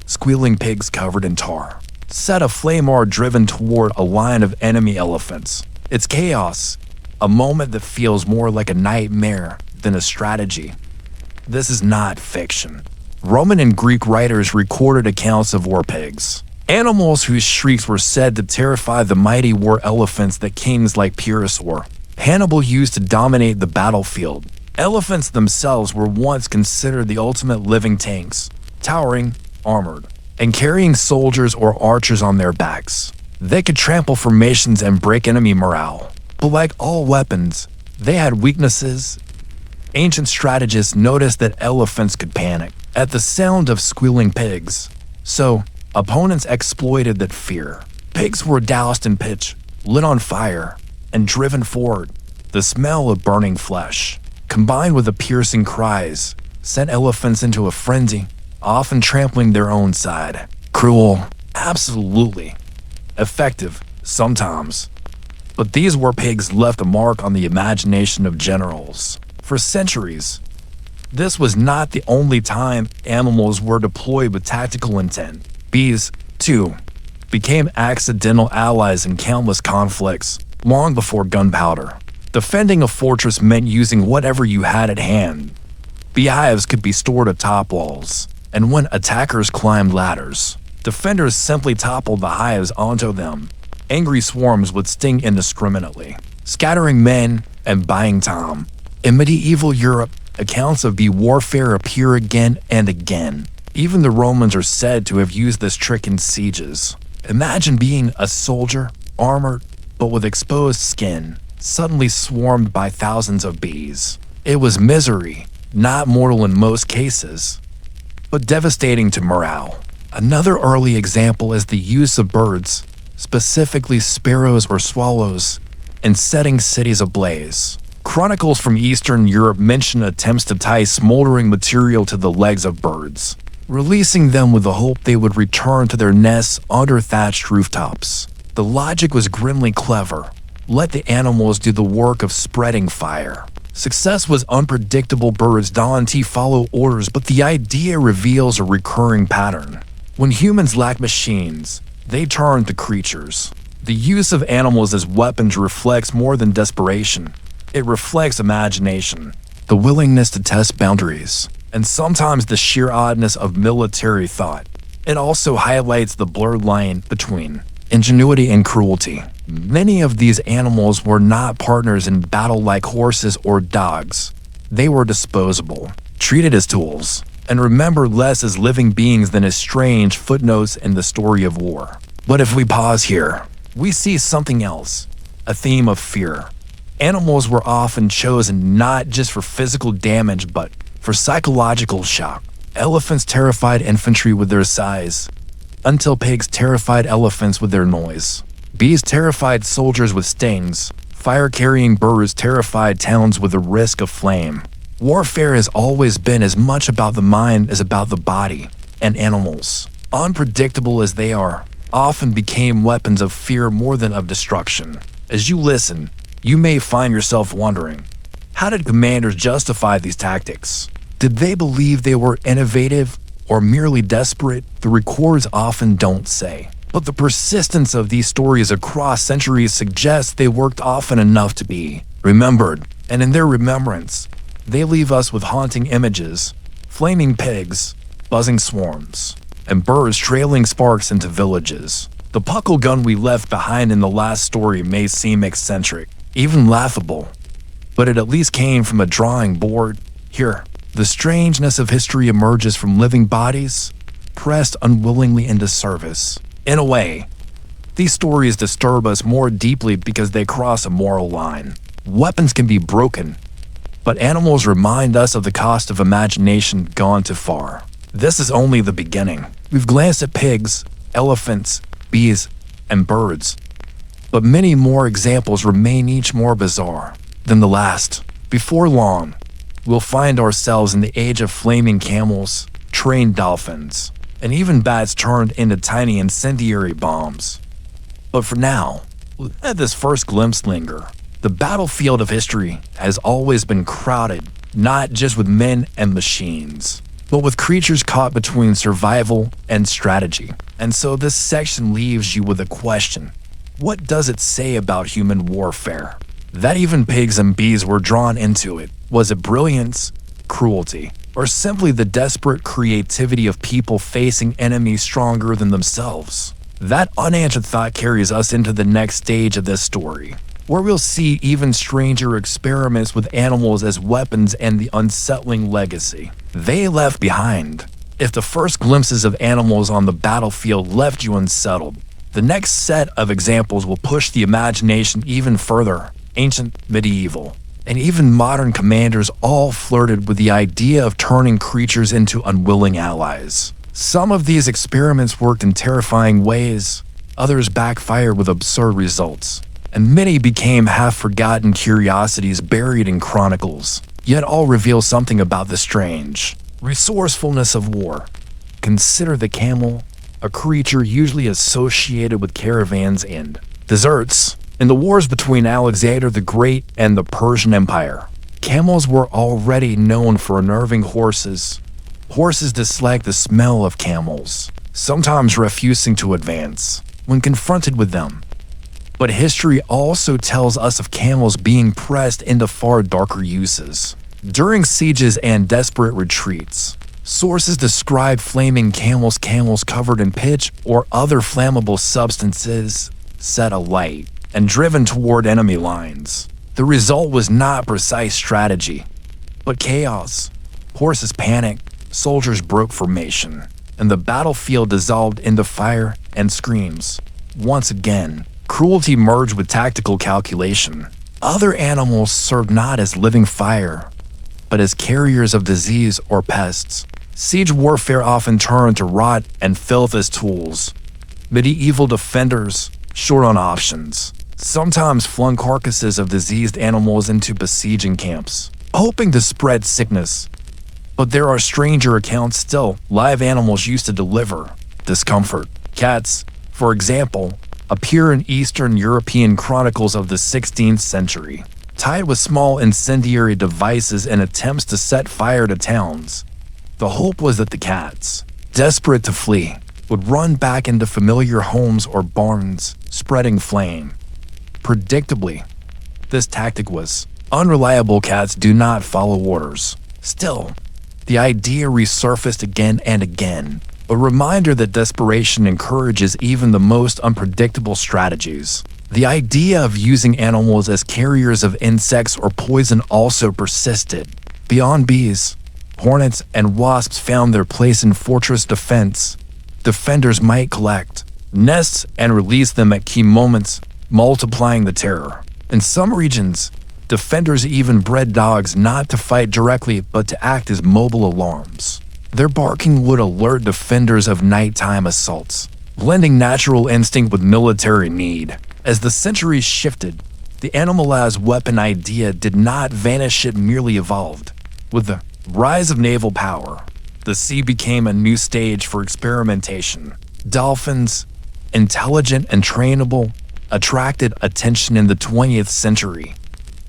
squealing pigs covered in tar set aflame are driven toward a line of enemy elephants. It's chaos, a moment that feels more like a nightmare than a strategy. This is not fiction. Roman and Greek writers recorded accounts of war pigs, animals whose shrieks were said to terrify the mighty war elephants that kings like Pyrrhus or Hannibal used to dominate the battlefield. Elephants themselves were once considered the ultimate living tanks, towering, armored, and carrying soldiers or archers on their backs. They could trample formations and break enemy morale. But like all weapons, they had weaknesses. Ancient strategists noticed that elephants could panic at the sound of squealing pigs. So, opponents exploited that fear. Pigs were doused in pitch, lit on fire, and driven forward. The smell of burning flesh, combined with the piercing cries, sent elephants into a frenzy, often trampling their own side. Cruel, absolutely. Effective, sometimes. But these war pigs left a mark on the imagination of generals. For centuries, this was not the only time animals were deployed with tactical intent. Bees, too, became accidental allies in countless conflicts, long before gunpowder. Defending a fortress meant using whatever you had at hand. Beehives could be stored atop walls, and when attackers climbed ladders, defenders simply toppled the hives onto them. Angry swarms would sting indiscriminately, scattering men and buying time. In medieval Europe, accounts of bee warfare appear again and again. Even the Romans are said to have used this trick in sieges. Imagine being a soldier, armored, but with exposed skin, suddenly swarmed by thousands of bees. It was misery, not mortal in most cases, but devastating to morale. Another early example is the use of birds, specifically sparrows or swallows, in setting cities ablaze. Chronicles from Eastern Europe mention attempts to tie smoldering material to the legs of birds, releasing them with the hope they would return to their nests under thatched rooftops. The logic was grimly clever. Let the animals do the work of spreading fire. Success was unpredictable. Birds don't follow orders, but the idea reveals a recurring pattern. When humans lack machines, they turn to creatures. The use of animals as weapons reflects more than desperation. It reflects imagination, the willingness to test boundaries, and sometimes the sheer oddness of military thought. It also highlights the blurred line between ingenuity and cruelty. Many of these animals were not partners in battle like horses or dogs. They were disposable, treated as tools, and remembered less as living beings than as strange footnotes in the story of war. But if we pause here, we see something else, a theme of fear. Animals were often chosen not just for physical damage but for psychological shock. Elephants terrified infantry with their size, until pigs terrified elephants with their noise. Bees terrified soldiers with stings. Fire-carrying birds terrified towns with the risk of flame. Warfare has always been as much about the mind as about the body, and animals, unpredictable as they are, often became weapons of fear more than of destruction. As you listen, you may find yourself wondering, how did commanders justify these tactics? Did they believe they were innovative or merely desperate? The records often don't say. But the persistence of these stories across centuries suggests they worked often enough to be remembered, and in their remembrance, they leave us with haunting images, flaming pigs, buzzing swarms, and birds trailing sparks into villages. The puckle gun we left behind in the last story may seem eccentric, even laughable, but it at least came from a drawing board. Here, the strangeness of history emerges from living bodies, pressed unwillingly into service. In a way, these stories disturb us more deeply because they cross a moral line. Weapons can be broken, but animals remind us of the cost of imagination gone too far. This is only the beginning. We've glanced at pigs, elephants, bees, and birds, but many more examples remain, each more bizarre than the last. Before long, we'll find ourselves in the age of flaming camels, trained dolphins, and even bats turned into tiny incendiary bombs. But for now, let this first glimpse linger. The battlefield of history has always been crowded, not just with men and machines, but with creatures caught between survival and strategy. And so this section leaves you with a question. What does it say about human warfare? That even pigs and bees were drawn into it. Was it brilliance, cruelty, or simply the desperate creativity of people facing enemies stronger than themselves? That unanswered thought carries us into the next stage of this story, where we'll see even stranger experiments with animals as weapons and the unsettling legacy they left behind. If the first glimpses of animals on the battlefield left you unsettled, the next set of examples will push the imagination even further. Ancient, medieval, and even modern commanders all flirted with the idea of turning creatures into unwilling allies. Some of these experiments worked in terrifying ways, others backfired with absurd results, and many became half-forgotten curiosities buried in chronicles, yet all reveal something about the strange resourcefulness of war. Consider the camel, a creature usually associated with caravans and deserts. In the wars between Alexander the Great and the Persian Empire, camels were already known for unnerving horses. Horses disliked the smell of camels, sometimes refusing to advance. when confronted with them. But history also tells us of camels being pressed into far darker uses. During sieges and desperate retreats, sources describe flaming camels covered in pitch or other flammable substances set alight and driven toward enemy lines. The result was not precise strategy, but chaos. Horses panicked, soldiers broke formation, and the battlefield dissolved into fire and screams. Once again, cruelty merged with tactical calculation. Other animals served not as living fire, but as carriers of disease or pests. Siege warfare often turned to rot and filth as tools. Medieval defenders, short on options, sometimes flung carcasses of diseased animals into besieging camps, hoping to spread sickness. But there are stranger accounts still. Live animals used to deliver discomfort. Cats, for example, appear in Eastern European chronicles of the 16th century, tied with small incendiary devices in attempts to set fire to towns. The hope was that the cats, desperate to flee, would run back into familiar homes or barns, spreading flame. Predictably, this tactic was unreliable. Cats do not follow orders. Still, the idea resurfaced again and again, a reminder that desperation encourages even the most unpredictable strategies. The idea of using animals as carriers of insects or poison also persisted. Beyond bees, hornets and wasps found their place in fortress defense. Defenders might collect nests and release them at key moments, multiplying the terror. In some regions, defenders even bred dogs not to fight directly but to act as mobile alarms. Their barking would alert defenders of nighttime assaults, blending natural instinct with military need. As the centuries shifted, the animal as weapon idea did not vanish, it merely evolved. With the rise of naval power, the sea became a new stage for experimentation. Dolphins, intelligent and trainable, attracted attention in the 20th century.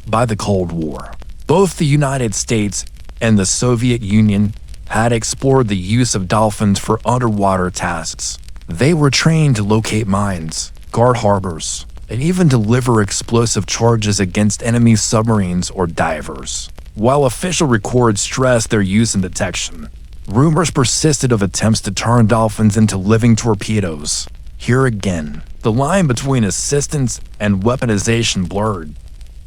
By the Cold War, both the United States and the Soviet Union had explored the use of dolphins for underwater tasks. They were trained to locate mines, guard harbors, and even deliver explosive charges against enemy submarines or divers. While official records stressed their use and detection, rumors persisted of attempts to turn dolphins into living torpedoes. Here again, the line between assistance and weaponization blurred.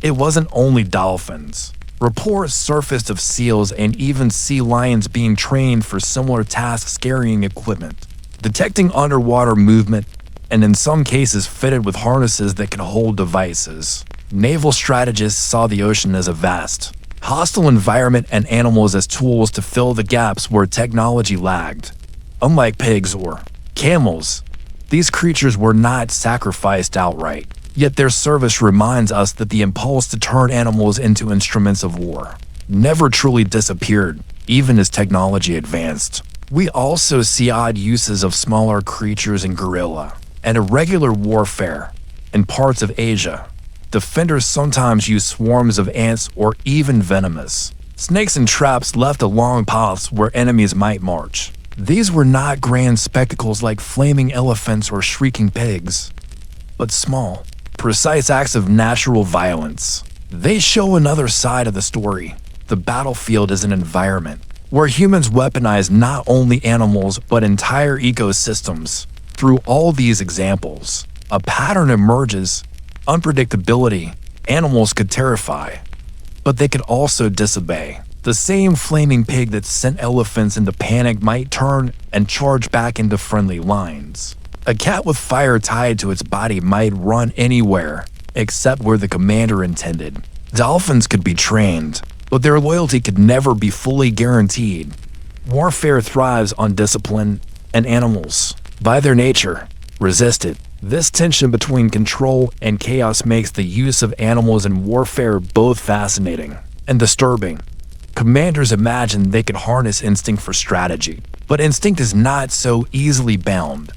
It wasn't only dolphins. Reports surfaced of seals and even sea lions being trained for similar tasks carrying equipment, detecting underwater movement, and in some cases fitted with harnesses that could hold devices. Naval strategists saw the ocean as a vast, hostile environment and animals as tools to fill the gaps where technology lagged. Unlike pigs or camels, these creatures were not sacrificed outright. Yet their service reminds us that the impulse to turn animals into instruments of war never truly disappeared, even as technology advanced. We also see odd uses of smaller creatures in guerrilla and irregular warfare. In parts of Asia, defenders sometimes use swarms of ants or even venomous snakes and traps left along paths where enemies might march. These were not grand spectacles like flaming elephants or shrieking pigs, but small, precise acts of natural violence. They show another side of the story. The battlefield is an environment where humans weaponize not only animals but entire ecosystems. Through all these examples, a pattern emerges. Unpredictability. Animals could terrify, but they could also disobey. The same flaming pig that sent elephants into panic might turn and charge back into friendly lines. A cat with fire tied to its body might run anywhere except where the commander intended. Dolphins could be trained, but their loyalty could never be fully guaranteed. Warfare thrives on discipline, and animals, by their nature, resist it. This tension between control and chaos makes the use of animals in warfare both fascinating and disturbing. Commanders imagine they could harness instinct for strategy, but instinct is not so easily bound.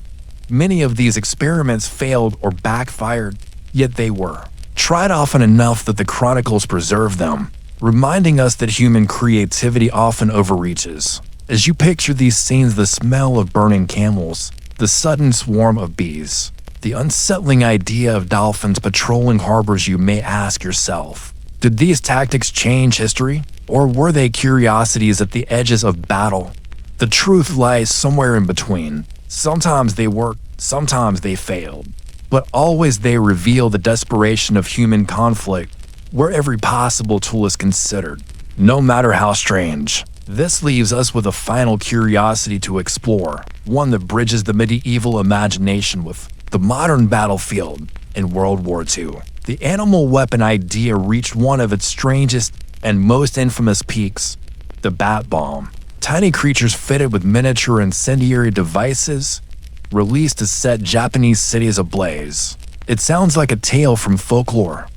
Many of these experiments failed or backfired, yet they were tried often enough that the chronicles preserve them, reminding us that human creativity often overreaches. As you picture these scenes, the smell of burning camels, the sudden swarm of bees, The unsettling idea of dolphins patrolling harbors, you may ask yourself. Did these tactics change history, or were they curiosities at the edges of battle? The truth lies somewhere in between. Sometimes they worked, sometimes they failed. But always they reveal the desperation of human conflict, where every possible tool is considered, no matter how strange. This leaves us with a final curiosity to explore, one that bridges the medieval imagination with the modern battlefield in World War II. The animal weapon idea reached one of its strangest and most infamous peaks, the bat bomb. Tiny creatures fitted with miniature incendiary devices, released to set Japanese cities ablaze. It sounds like a tale from folklore,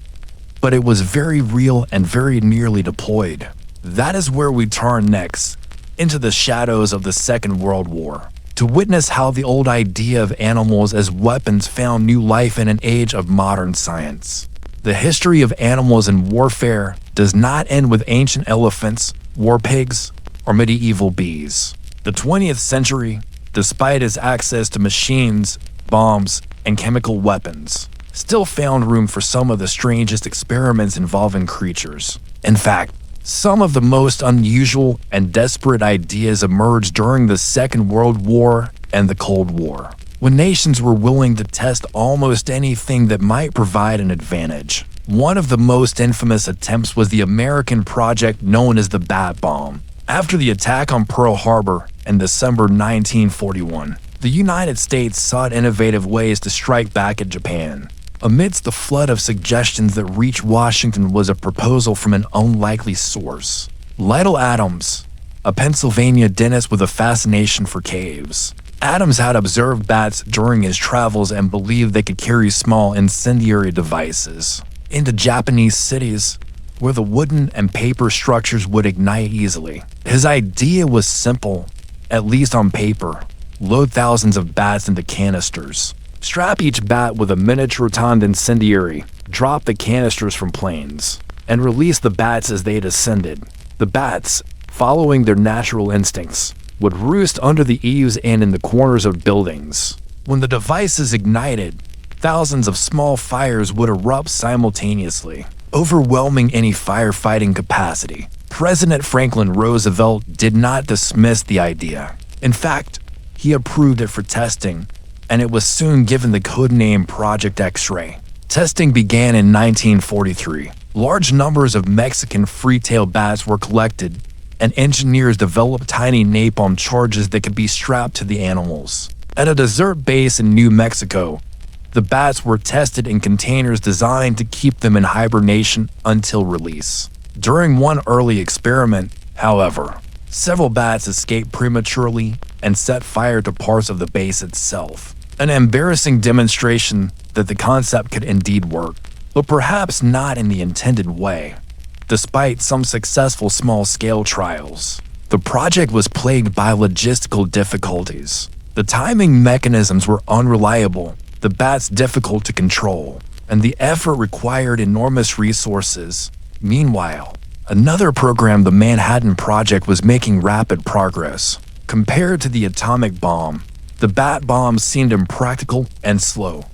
but it was very real and very nearly deployed. That is where we turn next, into the shadows of the Second World War, to witness how the old idea of animals as weapons found new life in an age of modern science. The history of animals in warfare does not end with ancient elephants, war pigs, or medieval bees. The 20th century, despite its access to machines, bombs, and chemical weapons, still found room for some of the strangest experiments involving creatures. In fact, some of the most unusual and desperate ideas emerged during the Second World War and the Cold War, when nations were willing to test almost anything that might provide an advantage. One of the most infamous attempts was the American project known as the Bat Bomb. After the attack on Pearl Harbor in December 1941, the United States sought innovative ways to strike back at Japan. Amidst the flood of suggestions that reached Washington was a proposal from an unlikely source. Lytle Adams, a Pennsylvania dentist with a fascination for caves. Adams had observed bats during his travels and believed they could carry small incendiary devices into Japanese cities where the wooden and paper structures would ignite easily. His idea was simple, at least on paper. Load thousands of bats into canisters. Strap each bat with a miniature timed incendiary, drop the canisters from planes, and release the bats as they descended. The bats, following their natural instincts, would roost under the eaves and in the corners of buildings. When the devices ignited, thousands of small fires would erupt simultaneously, overwhelming any firefighting capacity. President Franklin Roosevelt did not dismiss the idea. In fact, he approved it for testing, and it was soon given the codename Project X-Ray. Testing began in 1943. Large numbers of Mexican free-tail bats were collected, and engineers developed tiny napalm charges that could be strapped to the animals. At a desert base in New Mexico, the bats were tested in containers designed to keep them in hibernation until release. During one early experiment, however, several bats escaped prematurely and set fire to parts of the base itself. An embarrassing demonstration that the concept could indeed work, but perhaps not in the intended way. Despite some successful small-scale trials, the project was plagued by logistical difficulties. The timing mechanisms were unreliable, the bats difficult to control, and the effort required enormous resources. Meanwhile, another program, the Manhattan Project, was making rapid progress. Compared to the atomic bomb, the bat bomb seemed impractical and slow.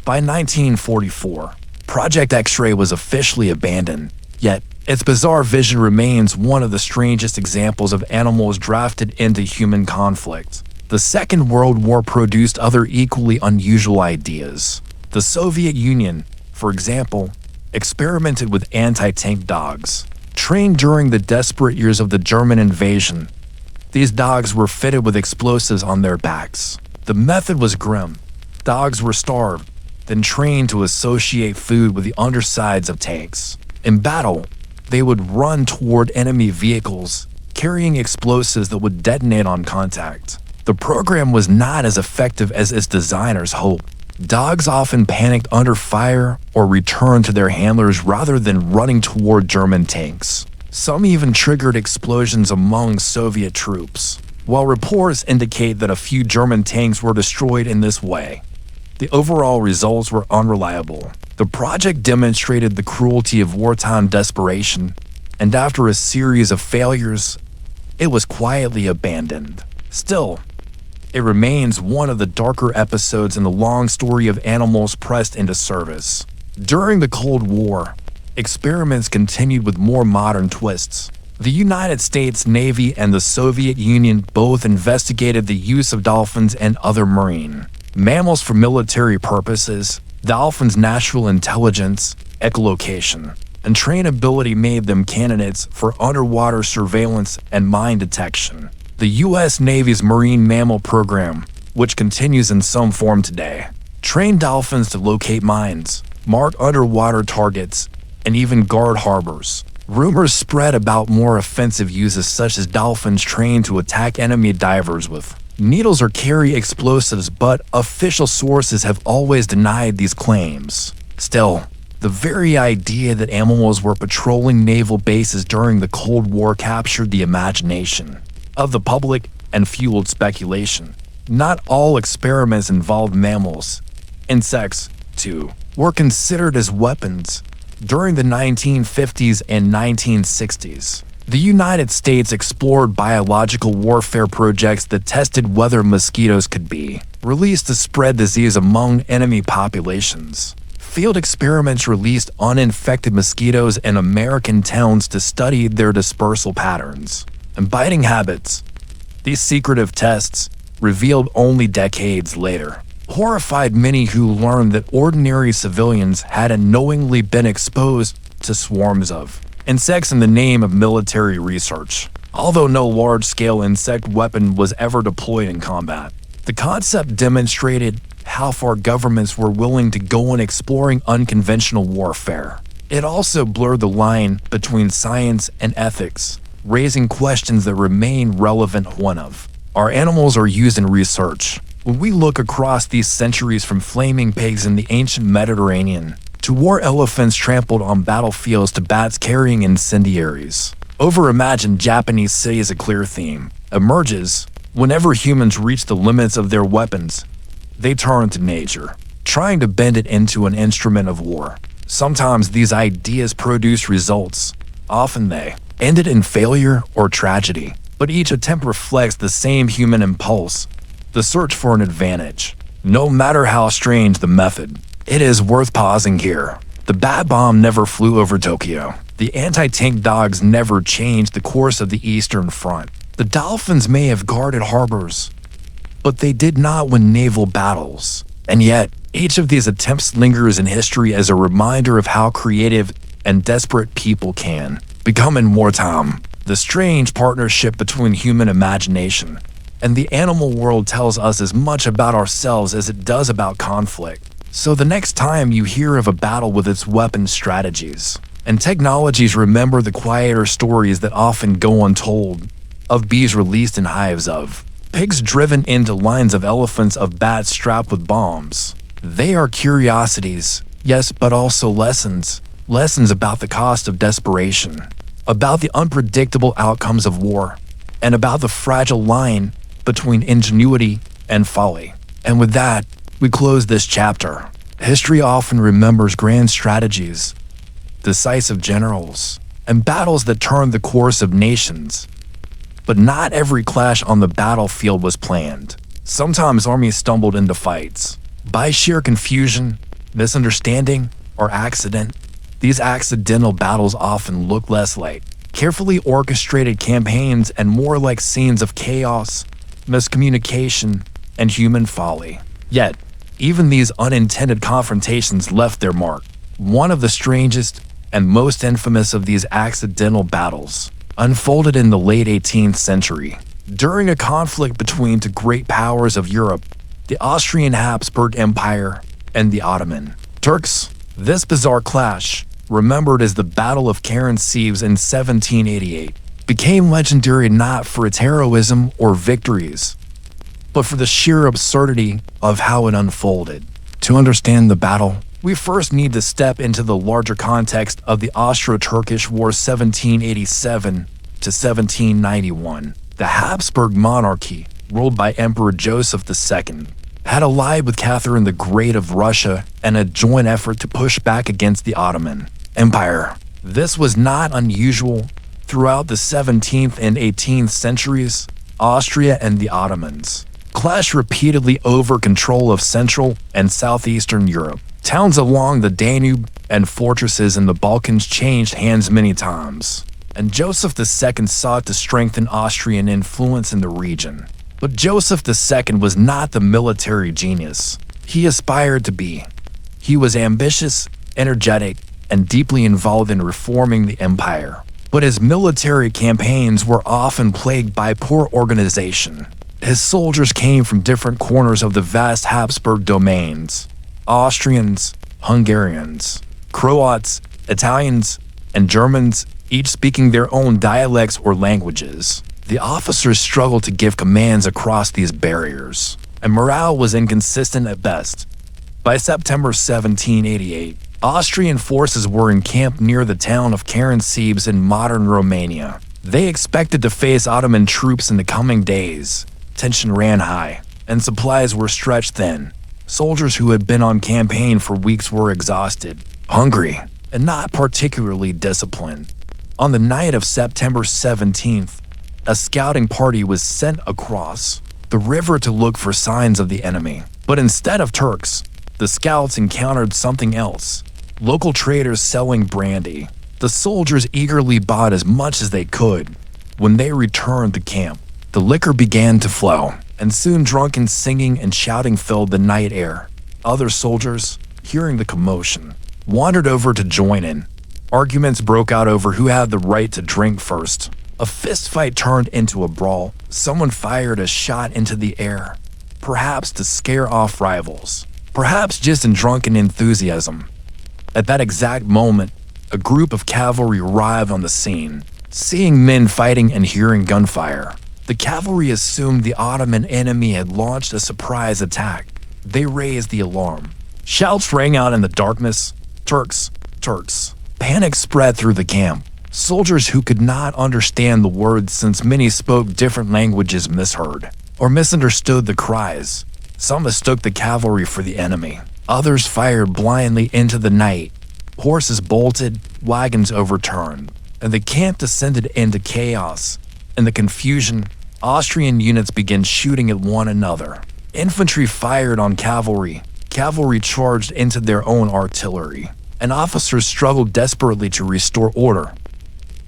By 1944, Project X-Ray was officially abandoned, yet its bizarre vision remains one of the strangest examples of animals drafted into human conflict. The Second World War produced other equally unusual ideas. The Soviet Union, for example, experimented with anti-tank dogs. Trained during the desperate years of the German invasion, these dogs were fitted with explosives on their backs. The method was grim. Dogs were starved, then trained to associate food with the undersides of tanks. In battle, they would run toward enemy vehicles, carrying explosives that would detonate on contact. The program was not as effective as its designers hoped. Dogs often panicked under fire or returned to their handlers rather than running toward German tanks. Some even triggered explosions among Soviet troops. While reports indicate that a few German tanks were destroyed in this way, the overall results were unreliable. The project demonstrated the cruelty of wartime desperation, and after a series of failures, it was quietly abandoned. Still, It remains one of the darker episodes in the long story of animals pressed into service. During the Cold War, experiments continued with more modern twists. The United States Navy and the Soviet Union both investigated the use of dolphins and other marine mammals for military purposes. Dolphins' natural intelligence, echolocation, and trainability made them candidates for underwater surveillance and mine detection. The U.S. Navy's Marine Mammal Program, which continues in some form today, trained dolphins to locate mines, mark underwater targets, and even guard harbors. Rumors spread about more offensive uses, such as dolphins trained to attack enemy divers with needles or carry explosives, but official sources have always denied these claims. Still, the very idea that animals were patrolling naval bases during the Cold War captured the imagination of the public and fueled speculation. Not all experiments involved mammals. Insects, too, were considered as weapons. During the 1950s and 1960s, the United States explored biological warfare projects that tested whether mosquitoes could be released to spread disease among enemy populations. Field experiments released uninfected mosquitoes in American towns to study their dispersal patterns and biting habits. These secretive tests, revealed only decades later, horrified many who learned that ordinary civilians had unknowingly been exposed to swarms of insects in the name of military research. Although no large-scale insect weapon was ever deployed in combat, the concept demonstrated how far governments were willing to go in exploring unconventional warfare. It also blurred the line between science and ethics, raising questions that remain relevant. One of our animals are used in research. When we look across these centuries, from flaming pigs in the ancient Mediterranean to war elephants trampled on battlefields to bats carrying incendiaries, over-imagined Japanese cities, a clear theme emerges. Whenever humans reach the limits of their weapons, they turn to nature, trying to bend it into an instrument of war. Sometimes these ideas produce results. Often they ended in failure or tragedy, but each attempt reflects the same human impulse, the search for an advantage. No matter how strange the method, it is worth pausing here. The bat bomb never flew over Tokyo. The anti-tank dogs never changed the course of the Eastern Front. The dolphins may have guarded harbors, but they did not win naval battles. And yet, each of these attempts lingers in history as a reminder of how creative and desperate people can become in wartime. The strange partnership between human imagination and the animal world tells us as much about ourselves as it does about conflict. So the next time you hear of a battle with its weapon strategies and technologies, remember the quieter stories that often go untold, of bees released in hives, of pigs driven into lines, of elephants, of bats strapped with bombs. They are curiosities, yes, but also lessons. Lessons about the cost of desperation, about the unpredictable outcomes of war, and about the fragile line between ingenuity and folly. And with that, we close this chapter. History often remembers grand strategies, decisive generals, and battles that turned the course of nations. But not every clash on the battlefield was planned. Sometimes armies stumbled into fights by sheer confusion, misunderstanding, or accident. These accidental battles often look less like carefully orchestrated campaigns and more like scenes of chaos, miscommunication, and human folly. Yet, even these unintended confrontations left their mark. One of the strangest and most infamous of these accidental battles unfolded in the late 18th century, during a conflict between two great powers of Europe, the Austrian Habsburg Empire and the Ottoman Turks. This bizarre clash, remembered as the Battle of Karen Sieves in 1788, became legendary not for its heroism or victories, but for the sheer absurdity of how it unfolded. To understand the battle, we first need to step into the larger context of the Austro-Turkish War 1787 to 1791. The Habsburg monarchy, ruled by Emperor Joseph II, had allied with Catherine the Great of Russia in a joint effort to push back against the Ottoman Empire. This was not unusual. Throughout the 17th and 18th centuries, Austria and the Ottomans clashed repeatedly over control of Central and Southeastern Europe. Towns along the Danube and fortresses in the Balkans changed hands many times, and Joseph II sought to strengthen Austrian influence in the region. But Joseph II was not the military genius he aspired to be. He was ambitious, energetic, and deeply involved in reforming the empire. But his military campaigns were often plagued by poor organization. His soldiers came from different corners of the vast Habsburg domains: Austrians, Hungarians, Croats, Italians, and Germans, each speaking their own dialects or languages. The officers struggled to give commands across these barriers, and morale was inconsistent at best. By September 1788, Austrian forces were encamped near the town of Karansebes in modern Romania. They expected to face Ottoman troops in the coming days. Tension ran high, and supplies were stretched thin. Soldiers who had been on campaign for weeks were exhausted, hungry, and not particularly disciplined. On the night of September 17th, a scouting party was sent across the river to look for signs of the enemy. But instead of Turks, the scouts encountered something else: local traders selling brandy. The soldiers eagerly bought as much as they could. When they returned to camp, the liquor began to flow, and soon drunken singing and shouting filled the night air. Other soldiers, hearing the commotion, wandered over to join in. Arguments broke out over who had the right to drink first. A fistfight turned into a brawl. Someone fired a shot into the air, perhaps to scare off rivals, perhaps just in drunken enthusiasm. At that exact moment, a group of cavalry arrived on the scene. Seeing men fighting and hearing gunfire, the cavalry assumed the Ottoman enemy had launched a surprise attack. They raised the alarm. Shouts rang out in the darkness: "Turks! Turks!" Panic spread through the camp. Soldiers who could not understand the words, since many spoke different languages, misheard or misunderstood the cries. Some mistook the cavalry for the enemy. Others fired blindly into the night. Horses bolted, wagons overturned, and the camp descended into chaos. In the confusion, Austrian units began shooting at one another. Infantry fired on cavalry. Cavalry charged into their own artillery, and officers struggled desperately to restore order.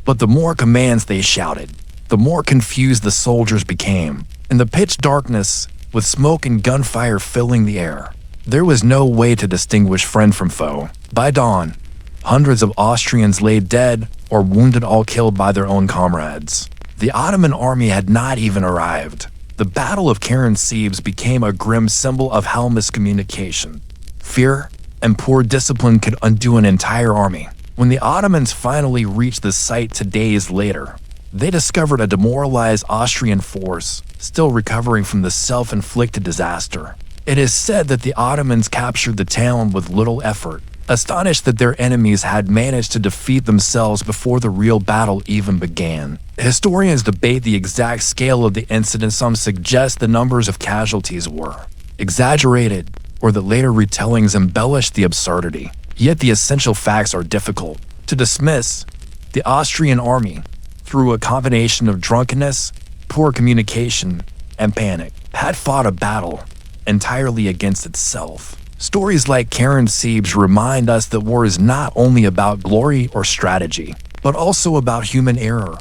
But the more commands they shouted, the more confused the soldiers became. In the pitch darkness, with smoke and gunfire filling the air, there was no way to distinguish friend from foe. By dawn, hundreds of Austrians lay dead or wounded, all killed by their own comrades. The Ottoman army had not even arrived. The Battle of Karansebes became a grim symbol of how miscommunication, fear, and poor discipline could undo an entire army. When the Ottomans finally reached the site 2 days later, they discovered a demoralized Austrian force still recovering from the self-inflicted disaster. It is said that the Ottomans captured the town with little effort, astonished that their enemies had managed to defeat themselves before the real battle even began. Historians debate the exact scale of the incident. Some suggest the numbers of casualties were exaggerated, or that later retellings embellished the absurdity. Yet the essential facts are difficult to dismiss. The Austrian army, through a combination of drunkenness, poor communication, and panic, had fought a battle entirely against itself. Stories like Karansebes remind us that war is not only about glory or strategy, but also about human error.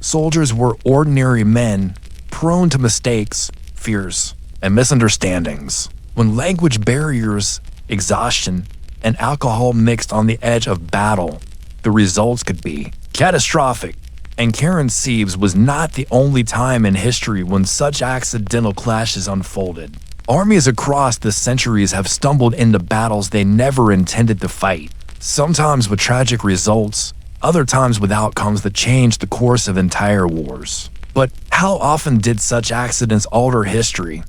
Soldiers were ordinary men, prone to mistakes, fears, and misunderstandings. When language barriers, exhaustion, and alcohol mixed on the edge of battle, the results could be catastrophic. And Karansebes was not the only time in history when such accidental clashes unfolded. Armies across the centuries have stumbled into battles they never intended to fight, sometimes with tragic results, other times with outcomes that changed the course of entire wars. But how often did such accidents alter history?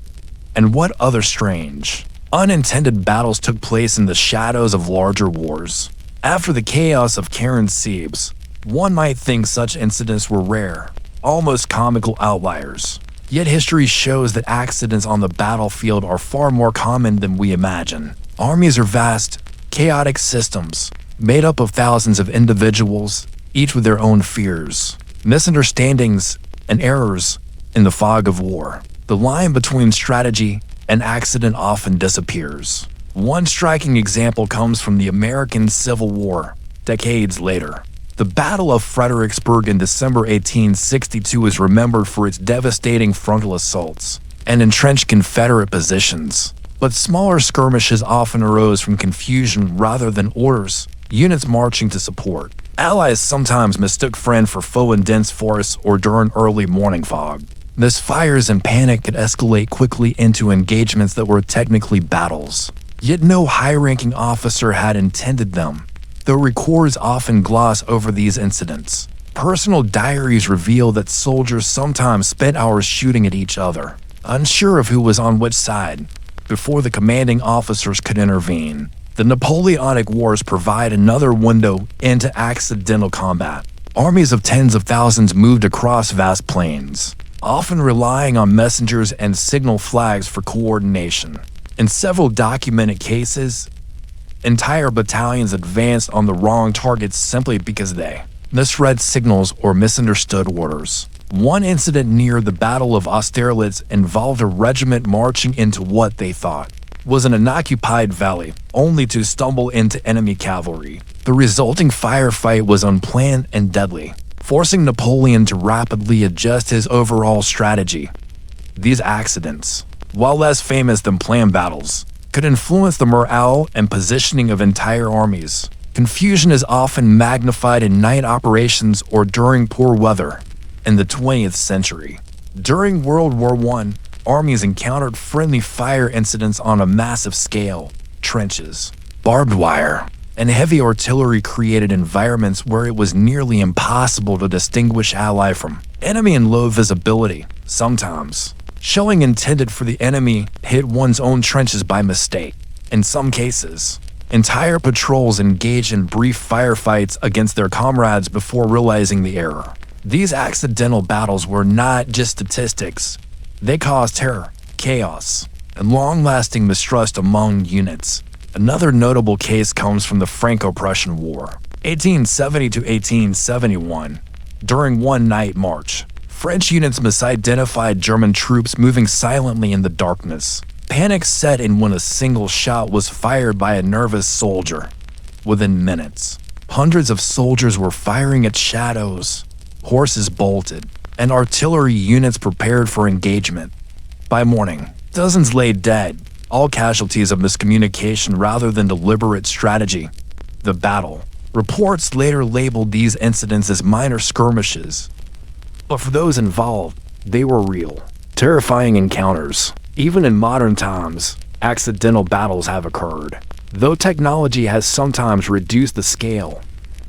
And what other strange, unintended battles took place in the shadows of larger wars? After the chaos of Karansebes, one might think such incidents were rare, almost comical outliers. Yet history shows that accidents on the battlefield are far more common than we imagine. Armies are vast, chaotic systems, made up of thousands of individuals, each with their own fears, misunderstandings, and errors. In the fog of war, The line between strategy and accident often disappears. One striking example comes from the American Civil War, decades later. The Battle of Fredericksburg in December 1862 is remembered for its devastating frontal assaults and entrenched Confederate positions. But smaller skirmishes often arose from confusion rather than orders, units marching to support. Allies sometimes mistook friend for foe in dense forests or during early morning fog. Misfires and panic could escalate quickly into engagements that were technically battles. Yet no high-ranking officer had intended them, though records often gloss over these incidents. Personal diaries reveal that soldiers sometimes spent hours shooting at each other, unsure of who was on which side, before the commanding officers could intervene. The Napoleonic Wars provide another window into accidental combat. Armies of tens of thousands moved across vast plains, often relying on messengers and signal flags for coordination. In several documented cases, entire battalions advanced on the wrong targets simply because they misread signals or misunderstood orders. One incident near the Battle of Austerlitz involved a regiment marching into what they thought was an unoccupied valley, only to stumble into enemy cavalry. The resulting firefight was unplanned and deadly, forcing Napoleon to rapidly adjust his overall strategy. These accidents, while less famous than planned battles, could influence the morale and positioning of entire armies. Confusion is often magnified in night operations or during poor weather. In the 20th century, during World War I, armies encountered friendly fire incidents on a massive scale. Trenches, barbed wire, and heavy artillery created environments where it was nearly impossible to distinguish ally from enemy in low visibility. Sometimes, shelling intended for the enemy hit one's own trenches by mistake. In some cases, entire patrols engaged in brief firefights against their comrades before realizing the error. These accidental battles were not just statistics. They caused terror, chaos, and long-lasting mistrust among units. Another notable case comes from the Franco-Prussian War, 1870 to 1871. During one night march, French units misidentified German troops moving silently in the darkness. Panic set in when a single shot was fired by a nervous soldier. Within minutes, hundreds of soldiers were firing at shadows. Horses bolted, and artillery units prepared for engagement. By morning, dozens lay dead, all casualties of miscommunication rather than deliberate strategy. The battle. Reports later labeled these incidents as minor skirmishes, but for those involved, they were real, terrifying encounters. Even in modern times, accidental battles have occurred, though technology has sometimes reduced the scale.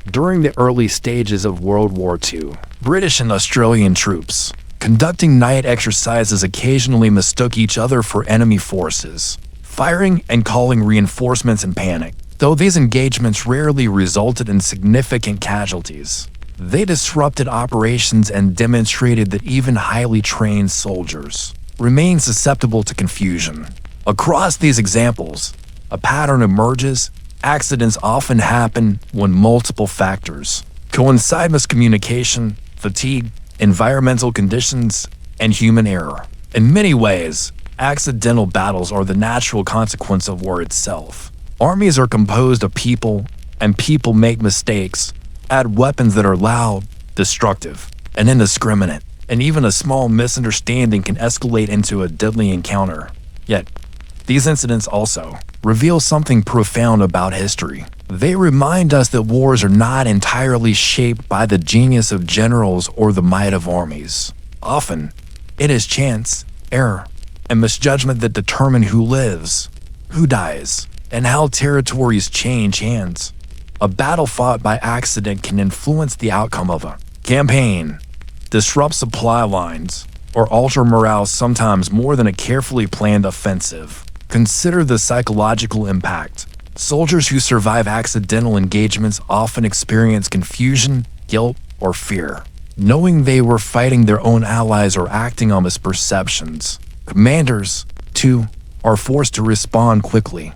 During the early stages of World War II, British and Australian troops conducting night exercises occasionally mistook each other for enemy forces, firing and calling reinforcements in panic. Though these engagements rarely resulted in significant casualties, they disrupted operations and demonstrated that even highly trained soldiers remain susceptible to confusion. Across these examples, a pattern emerges. Accidents often happen when multiple factors coincide: miscommunication, fatigue, environmental conditions, and human error. In many ways, accidental battles are the natural consequence of war itself. Armies are composed of people, and people make mistakes, add weapons that are loud, destructive, and indiscriminate, and even a small misunderstanding can escalate into a deadly encounter. Yet, these incidents also reveal something profound about history. They remind us that wars are not entirely shaped by the genius of generals or the might of armies. Often, it is chance, error, and misjudgment that determine who lives, who dies, and how territories change hands. A battle fought by accident can influence the outcome of a campaign, disrupt supply lines, or alter morale sometimes more than a carefully planned offensive. Consider the psychological impact. Soldiers who survive accidental engagements often experience confusion, guilt, or fear, knowing they were fighting their own allies or acting on misperceptions. Commanders, too, are forced to respond quickly,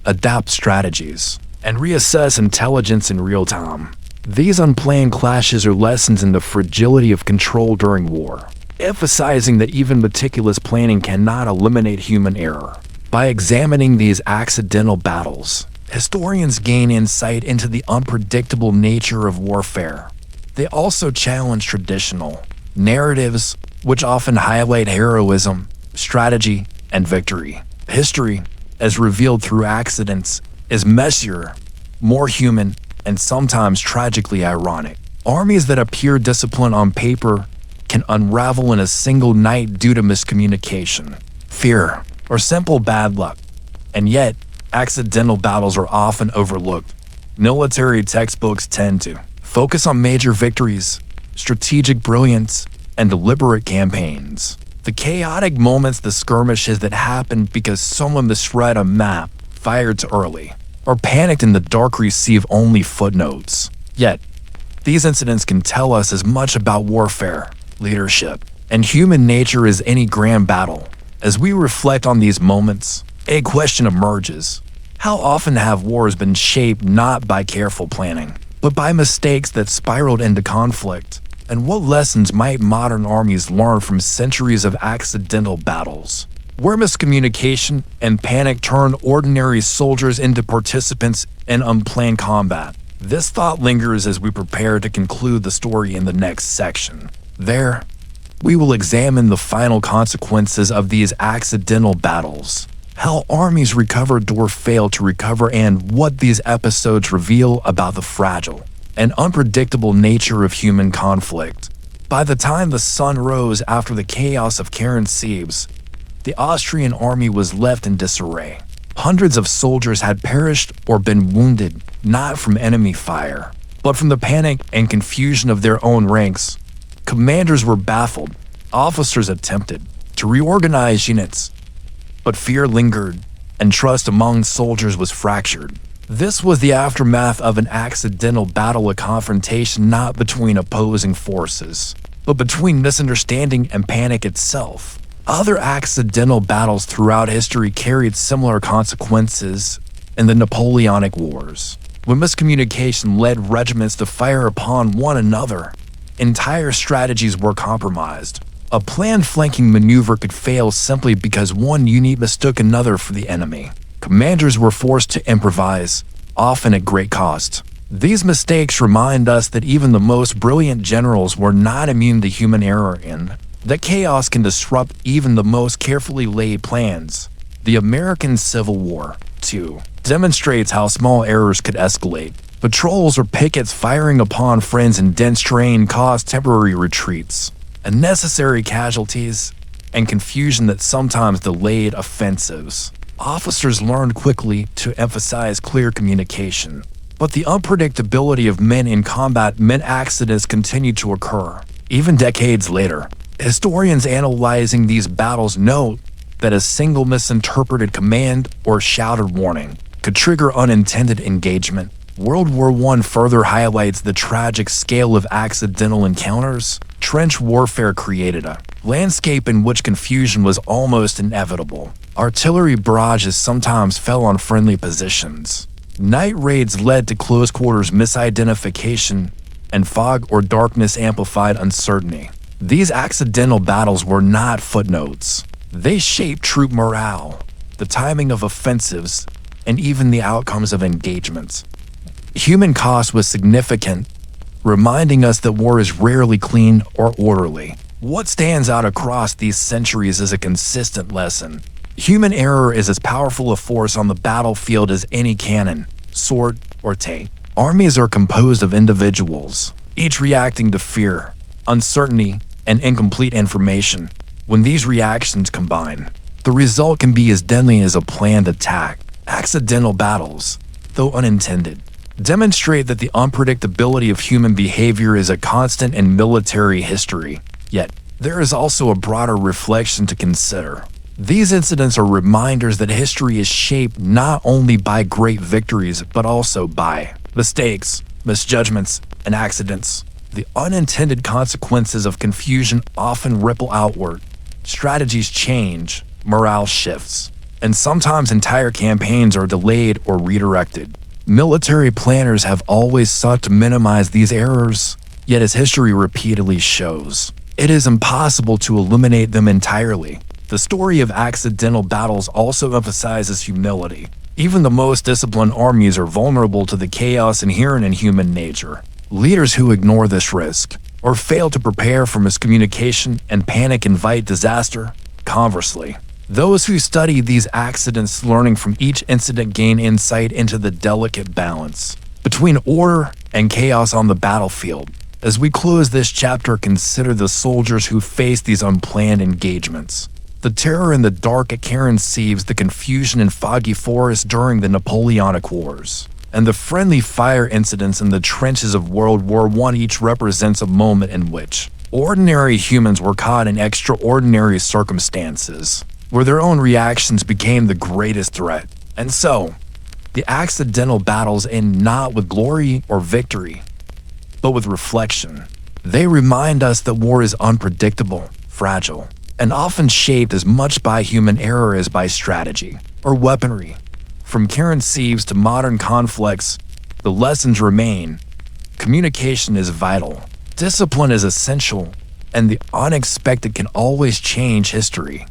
adapt strategies, and reassess intelligence in real time. These unplanned clashes are lessons in the fragility of control during war. emphasizing that even meticulous planning cannot eliminate human error. By examining these accidental battles, historians gain insight into the unpredictable nature of warfare. They also challenge traditional narratives, which often highlight heroism, strategy, and victory. History, as revealed through accidents, is messier, more human, and sometimes tragically ironic. Armies that appear disciplined on paper can unravel in a single night due to miscommunication, fear, or simple bad luck. And yet, accidental battles are often overlooked. Military textbooks tend to focus on major victories, strategic brilliance, and deliberate campaigns. The chaotic moments, the skirmishes that happen because someone misread a map, fired too early, or panicked in the dark receive only footnotes. Yet, these incidents can tell us as much about warfare, leadership, and human nature as any grand battle. As we reflect on these moments, a question emerges. How often have wars been shaped not by careful planning, but by mistakes that spiraled into conflict? And what lessons might modern armies learn from centuries of accidental battles, where miscommunication and panic turn ordinary soldiers into participants in unplanned combat? This thought lingers as we prepare to conclude the story in the next section. There, we will examine the final consequences of these accidental battles, how armies recovered or failed to recover, and what these episodes reveal about the fragile and unpredictable nature of human conflict. By the time the sun rose after the chaos of Karen-Siebes, the Austrian army was left in disarray. Hundreds of soldiers had perished or been wounded, not from enemy fire, but from the panic and confusion of their own ranks. Commanders were baffled. Officers attempted to reorganize units, but fear lingered, and trust among soldiers was fractured. This was the aftermath of an accidental battle, a confrontation not between opposing forces, but between misunderstanding and panic itself. Other accidental battles throughout history carried similar consequences. In the Napoleonic Wars, when miscommunication led regiments to fire upon one another, entire strategies were compromised. A planned flanking maneuver could fail simply because one unit mistook another for the enemy. Commanders were forced to improvise, often at great cost. These mistakes remind us that even the most brilliant generals were not immune to human error, and that chaos can disrupt even the most carefully laid plans. The American Civil War, too, demonstrates how small errors could escalate. Patrols or pickets firing upon friends in dense terrain caused temporary retreats, unnecessary casualties, and confusion that sometimes delayed offensives. Officers learned quickly to emphasize clear communication, but the unpredictability of men in combat meant accidents continued to occur. Even decades later, historians analyzing these battles note that a single misinterpreted command or shouted warning could trigger unintended engagement. World War I further highlights the tragic scale of accidental encounters. Trench warfare created a landscape in which confusion was almost inevitable. Artillery barrages sometimes fell on friendly positions. Night raids led to close quarters misidentification, and fog or darkness amplified uncertainty. These accidental battles were not footnotes. They shaped troop morale, the timing of offensives, and even the outcomes of engagements. Human cost was significant, reminding us that war is rarely clean or orderly. What stands out across these centuries is a consistent lesson. Human error is as powerful a force on the battlefield as any cannon, sword, or tank. Armies are composed of individuals, each reacting to fear, uncertainty, and incomplete information. When these reactions combine, the result can be as deadly as a planned attack. Accidental battles, though unintended, demonstrate that the unpredictability of human behavior is a constant in military history. Yet, there is also a broader reflection to consider. These incidents are reminders that history is shaped not only by great victories, but also by mistakes, misjudgments, and accidents. The unintended consequences of confusion often ripple outward. Strategies change, morale shifts, and sometimes entire campaigns are delayed or redirected. Military planners have always sought to minimize these errors, yet as history repeatedly shows, it is impossible to eliminate them entirely. The story of accidental battles also emphasizes humility. Even the most disciplined armies are vulnerable to the chaos inherent in human nature. Leaders who ignore this risk or fail to prepare for miscommunication and panic invite disaster. Conversely, those who study these accidents, learning from each incident, gain insight into the delicate balance between order and chaos on the battlefield. As we close this chapter, consider the soldiers who faced these unplanned engagements. The terror in the dark at Sieves, the confusion in foggy forests during the Napoleonic Wars, and the friendly fire incidents in the trenches of World War I each represents a moment in which ordinary humans were caught in extraordinary circumstances, where their own reactions became the greatest threat. And so, the accidental battles end not with glory or victory, but with reflection. They remind us that war is unpredictable, fragile, and often shaped as much by human error as by strategy or weaponry. From Sieves to modern conflicts, the lessons remain. Communication is vital, discipline is essential, and the unexpected can always change history.